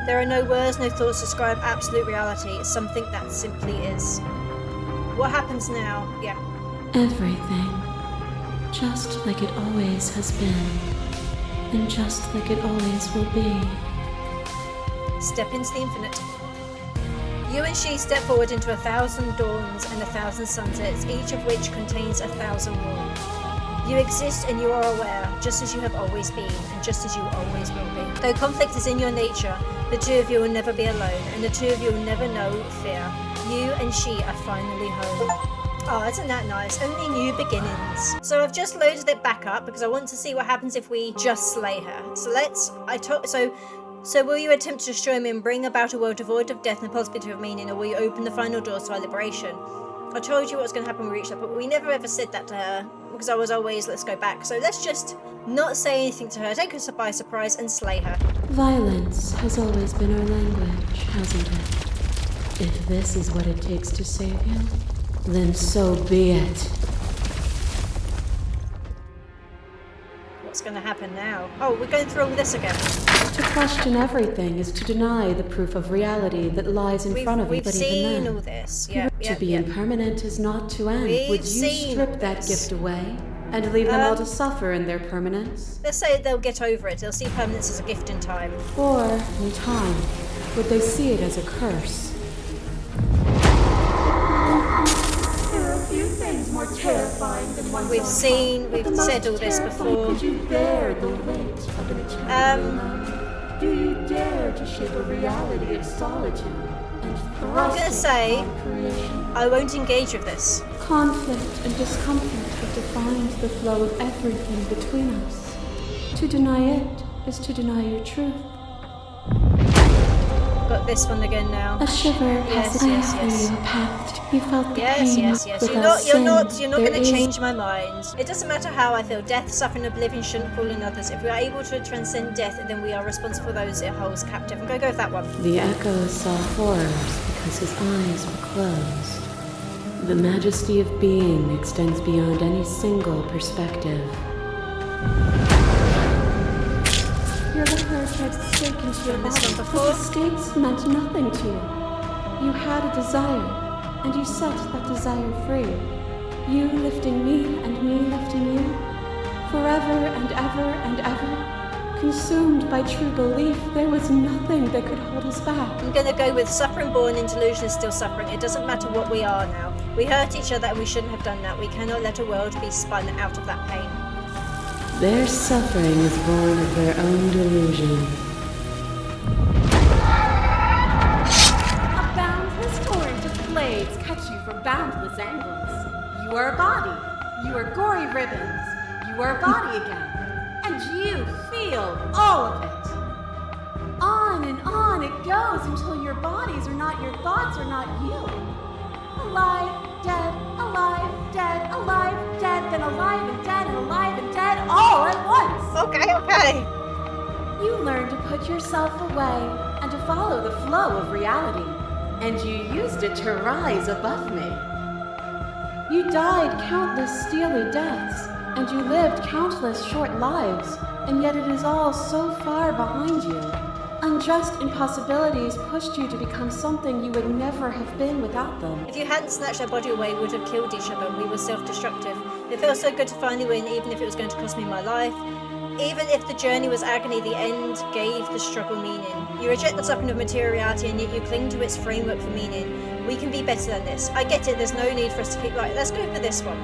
There are no words, no thoughts to describe absolute reality. It's something that simply is. What happens now? Yeah. Everything. Just like it always has been. And just like it always will be. Step into the infinite. You and she step forward into 1,000 dawns and 1,000 sunsets, each of which contains 1,000 more. You exist and you are aware, just as you have always been, and just as you always will be. Though conflict is in your nature, the two of you will never be alone, and the two of you will never know fear. You and she are finally home. Oh, isn't that nice? Only new beginnings. So I've just loaded it back up because I want to see what happens if we just slay her. So will you attempt to destroy me and bring about a world devoid of death and the possibility of meaning, or will you open the final doors to our liberation? I told you what was going to happen when we reached that, but we never ever said that to her because I was always, let's go back. So let's just not say anything to her, take her by surprise and slay her. Violence has always been our language, hasn't it? If this is what it takes to save you, then so be it. What's going to happen now? Oh, we're going through all this again. To question everything is to deny the proof of reality that lies in front of you. We've But seen even then, all this. Yeah, to be impermanent is not to end. We've Would you seen strip that this. gift away and leave them all to suffer in their permanence? Let's say they'll get over it. They'll see permanence as a gift in time. Or, in time, would they see it as a curse? There are few things more terrifying than one's We've own seen, heart. we've But the said most all this terrifying, before. Could you bear the weight of an eternity alone? Do you dare to shape a reality of solitude and thrust gonna it say- upon creation? I won't engage with this. Conflict and discomfort have defined the flow of everything between us. To deny it is to deny your truth. Got this one again now. A shiver Yes, passes yes, over yes. you, a path. You felt the Yes, pain yes, yes. You're without not sin. going There to is change my mind. It doesn't matter how I feel. Death, suffering, oblivion shouldn't fall in others. If we are able to transcend death, then we are responsible for those it holds captive. I'm going to go with that one. The echo saw horrors because his eyes were closed. The majesty of being extends beyond any single perspective. Your liquor tried to stake into your Done this body, one but before. the stakes meant nothing to you. You had a desire, and you set that desire free. You lifting me and me lifting you, forever and ever and ever. Consumed by true belief, there was nothing that could hold us back. I'm going to go with suffering born in delusion is still suffering. It doesn't matter what we are now. We hurt each other and we shouldn't have done that. We cannot let a world be spun out of that pain. Their suffering is born of their own delusion. A boundless torrent of blades cut you from boundless angles. You are a body. You are gory ribbons. You are a body again. And you feel all of it. On and on it goes until your bodies are not your thoughts, are not you. Alive, dead, then alive and dead, and alive and dead, all at once. Okay. You learn to put yourself away and to follow the flow of reality. And you used it to rise above me. You died countless steely deaths, and you lived countless short lives, and yet it is all so far behind you. Unjust impossibilities pushed you to become something you would never have been without them. If you hadn't snatched our body away, we would have killed each other. We were self-destructive. It felt so good to finally win, even if it was going to cost me my life. Even if the journey was agony, the end gave the struggle meaning. You reject the suffering of materiality, and yet you cling to its framework for meaning. We can be better than this. I get it, there's no need for us to keep... Right, let's go for this one.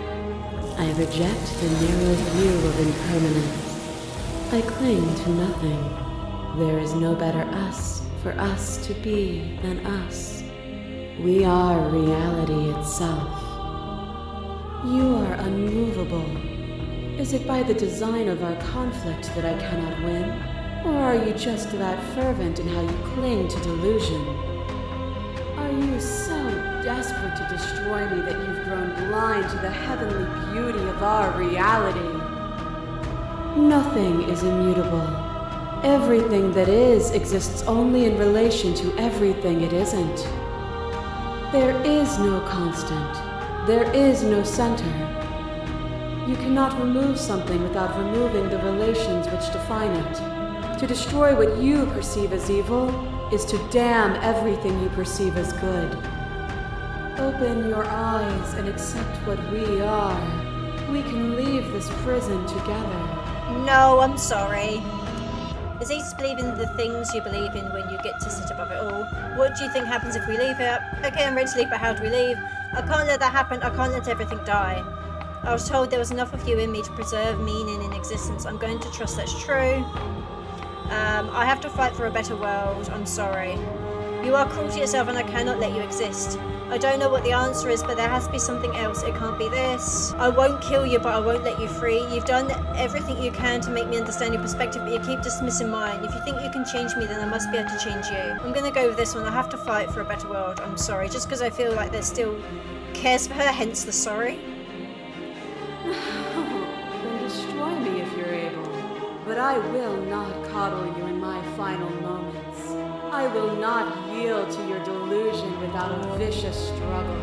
I reject the narrow view of impermanence. I cling to nothing. There is no better us for us to be than us. We are reality itself. You are unmovable. Is it by the design of our conflict that I cannot win? Or are you just that fervent in how you cling to delusion? Are you so desperate to destroy me that you've grown blind to the heavenly beauty of our reality? Nothing is immutable. Everything that is exists only in relation to everything it isn't. There is no constant. There is no center. You cannot remove something without removing the relations which define it. To destroy what you perceive as evil is to damn everything you perceive as good. Open your eyes and accept what we are. We can leave this prison together. No, I'm sorry. It's easy to believe in the things you believe in when you get to sit above it all. What do you think happens if we leave here? Okay, I'm ready to leave, but how do we leave? I can't let that happen. I can't let everything die. I was told there was enough of you in me to preserve meaning in existence. I'm going to trust that's true. I have to fight for a better world. I'm sorry. You are cruel to yourself and I cannot let you exist. I don't know what the answer is, but there has to be something else. It can't be this. I won't kill you, but I won't let you free. You've done everything you can to make me understand your perspective, but you keep dismissing mine. If you think you can change me, then I must be able to change you. I'm gonna go with this one. I have to fight for a better world. I'm sorry. Just because I feel like there still cares for her, hence the sorry. Then destroy me if you're able. But I will not coddle you in my final moments. I will not yield to your delusion without a vicious struggle.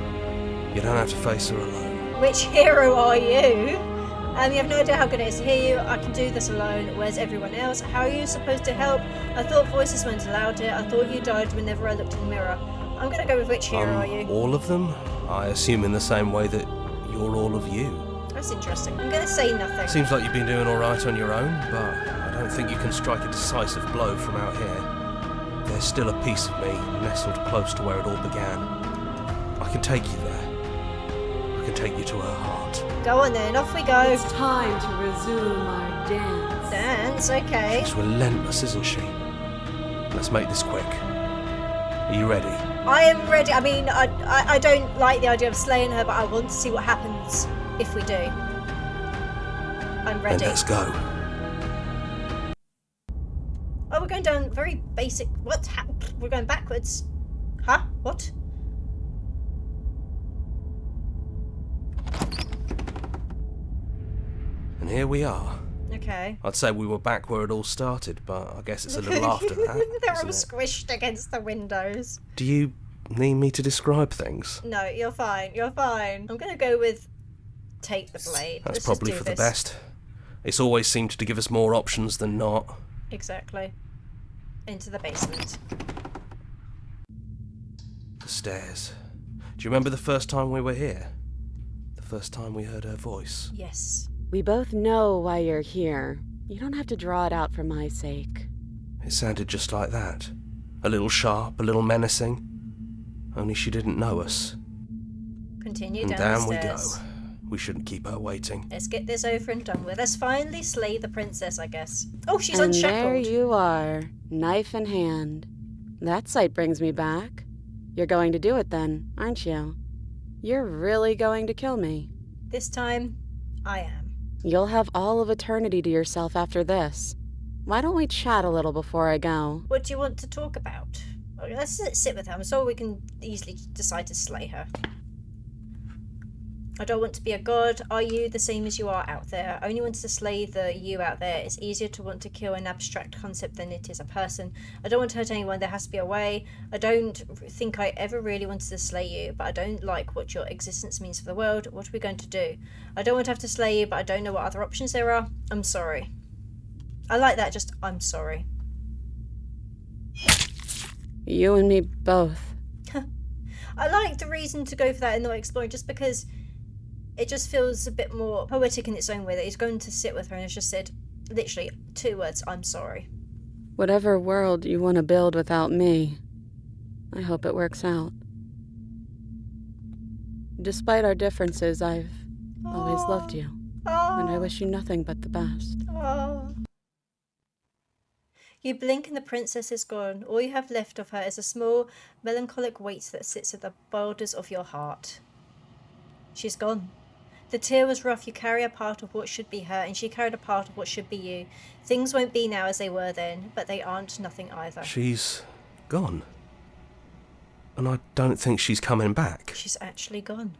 You don't have to face her alone. Which hero are you? You have no idea how good it is to hear you. I can do this alone. Where's everyone else? How are you supposed to help? I thought voices weren't allowed here. I thought you died whenever I looked in the mirror. I'm gonna go with which hero are you? All of them? I assume in the same way that you're all of you. That's interesting. I'm gonna say nothing. Seems like you've been doing alright on your own, but I don't think you can strike a decisive blow from out here. There's still a piece of me nestled close to where it all began. I can take you there. I can take you to her heart. Go on then, off we go. It's time to resume our dance. Dance, okay. She's relentless, isn't she? Let's make this quick. Are you ready? I am ready. I mean, I don't like the idea of slaying her, but I want to see what happens if we do. I'm ready. Then let's go. Oh, we're going down very basic. What? We're going backwards. Huh? What? And here we are. Okay. I'd say we were back where it all started, but I guess it's a little after that. They're all isn't it? squished against the windows. Do you need me to describe things? No, you're fine. You're fine. I'm going to go with take the blade. That's Let's probably just for do the this. best. It's always seemed to give us more options than not. Exactly. Into the basement. The stairs. Do you remember the first time we were here? The first time we heard her voice? Yes. We both know why you're here. You don't have to draw it out for my sake. It sounded just like that. A little sharp, a little menacing. Only she didn't know us. Continue And down down the we go. stairs. We shouldn't keep her waiting. Let's get this over and done with. Let's finally slay the princess, I guess. Oh, she's And unshackled. there you are, knife in hand. That sight brings me back. You're going to do it then, aren't you? You're really going to kill me. This time, I am. You'll have all of eternity to yourself after this. Why don't we chat a little before I go? What do you want to talk about? Okay, let's sit with her so we can easily decide to slay her. I don't want to be a god. Are you the same as you are out there? I only want to slay the you out there. It's easier to want to kill an abstract concept than it is a person. I don't want to hurt anyone. There has to be a way. I don't think I ever really wanted to slay you, but I don't like what your existence means for the world. What are we going to do? I don't want to have to slay you, but I don't know what other options there are. I'm sorry. I like that, just I'm sorry. You and me both. I like the reason to go for that and not exploring, just because it just feels a bit more poetic in its own way that he's going to sit with her and has just said, literally, 2 words, I'm sorry. Whatever world you want to build without me, I hope it works out. Despite our differences, I've always loved you, and I wish you nothing but the best. Oh. You blink and the princess is gone. All you have left of her is a small, melancholic weight that sits at the borders of your heart. She's gone. The tear was rough. You carry a part of what should be her, and she carried a part of what should be you. Things won't be now as they were then, but they aren't nothing either. She's gone. And I don't think she's coming back. She's actually gone.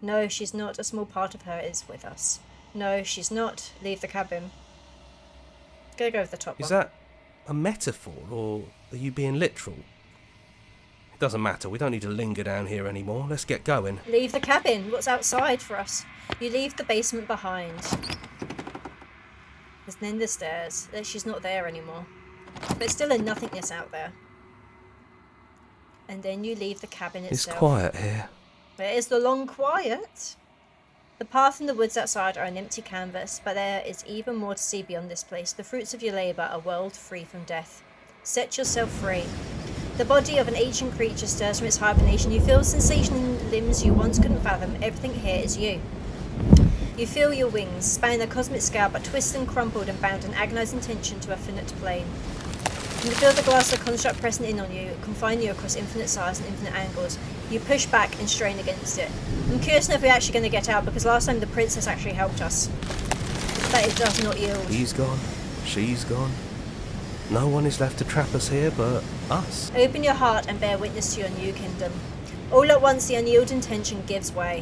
No, she's not. A small part of her is with us. No, she's not. Leave the cabin. Go with the top one. Is that a metaphor, or are you being literal? It doesn't matter. We don't need to linger down here anymore. Let's get going. Leave the cabin. What's outside for us? You leave the basement behind. There's then the stairs. She's not there anymore. But still a nothingness out there. And then you leave the cabin It's itself. quiet here. There is the long quiet. The path and the woods outside are an empty canvas, but there is even more to see beyond this place. The fruits of your labour, a world free from death. Set yourself free. The body of an ancient creature stirs from its hibernation. You feel sensation in limbs you once couldn't fathom. Everything here is you. You feel your wings, spanning a cosmic scale, but twisted and crumpled and bound in agonizing tension to a finite plane. You feel the glass of the construct pressing in on you, confining you across infinite size and infinite angles. You push back and strain against it. I'm curious to know if we're actually going to get out, because last time the princess actually helped us. But it does not yield. He's gone. She's gone. No one is left to trap us here but us. Open your heart and bear witness to your new kingdom. All at once, the unyielding tension gives way.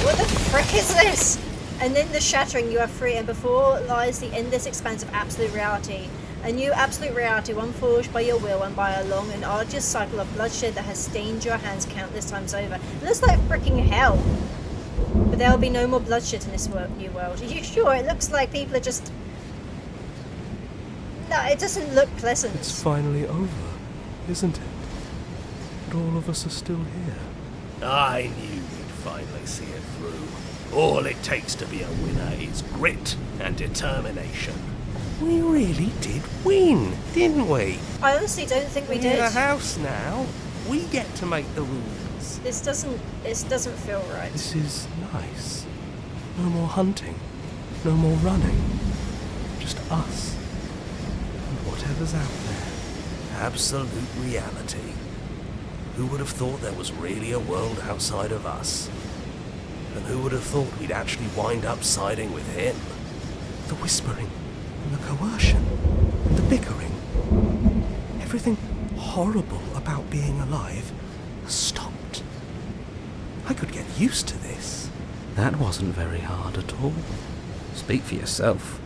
What the frick is this? And then the shattering, you are free, and before lies the endless expanse of absolute reality. A new absolute reality, one forged by your will and by a long and arduous cycle of bloodshed that has stained your hands countless times over. It looks like freaking hell. But there will be no more bloodshed in this new world. Are you sure? It looks like people are just... No, it doesn't look pleasant. It's finally over, isn't it? But all of us are still here. I knew you'd finally see it through. All it takes to be a winner is grit and determination. We really did win, didn't we? I honestly don't think we We're did. in a house now. We get to make the rules. This doesn't feel right. This is nice. No more hunting. No more running. Just us. And whatever's out there. Absolute reality. Who would have thought there was really a world outside of us? And who would have thought we'd actually wind up siding with him? The whispering, and the coercion, and the bickering. Everything horrible about being alive has stopped. I could get used to this. That wasn't very hard at all. Speak for yourself.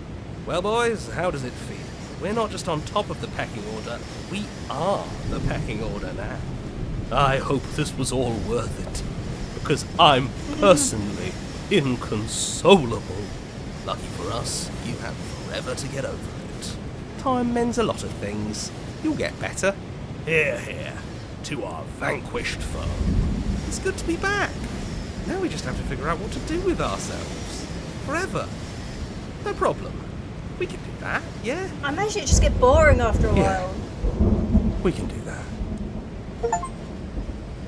Well, boys, how does it feel? We're not just on top of the pecking order, we are the pecking order now. I hope this was all worth it, because I'm personally inconsolable. Lucky for us, you have forever to get over it. Time mends a lot of things. You'll get better. Hear, hear, to our vanquished foe. It's good to be back. Now we just have to figure out what to do with ourselves. Forever. No problem. We can do that, yeah? I imagine it just get boring after a Yeah. while. We can do that.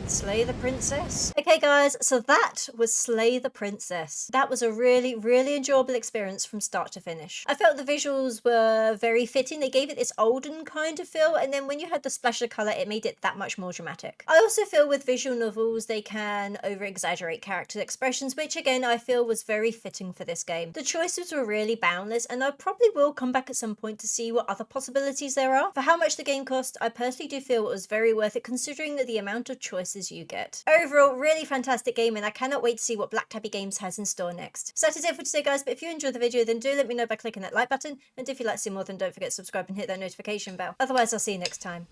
Slay the Princess. Okay guys, so that was Slay the Princess. That was a really, really enjoyable experience from start to finish. I felt the visuals were very fitting. They gave it this olden kind of feel, and then when you had the splash of colour, it made it that much more dramatic. I also feel with visual novels, they can over-exaggerate character expressions, which again, I feel was very fitting for this game. The choices were really boundless, and I probably will come back at some point to see what other possibilities there are. For how much the game cost, I personally do feel it was very worth it considering the amount of choices you get. Overall, really fantastic game, and I cannot wait to see what Black Tabby Games has in store next. So that is it for today guys, but if you enjoyed the video then do let me know by clicking that like button, and if you'd like to see more then don't forget to subscribe and hit that notification bell. Otherwise I'll see you next time.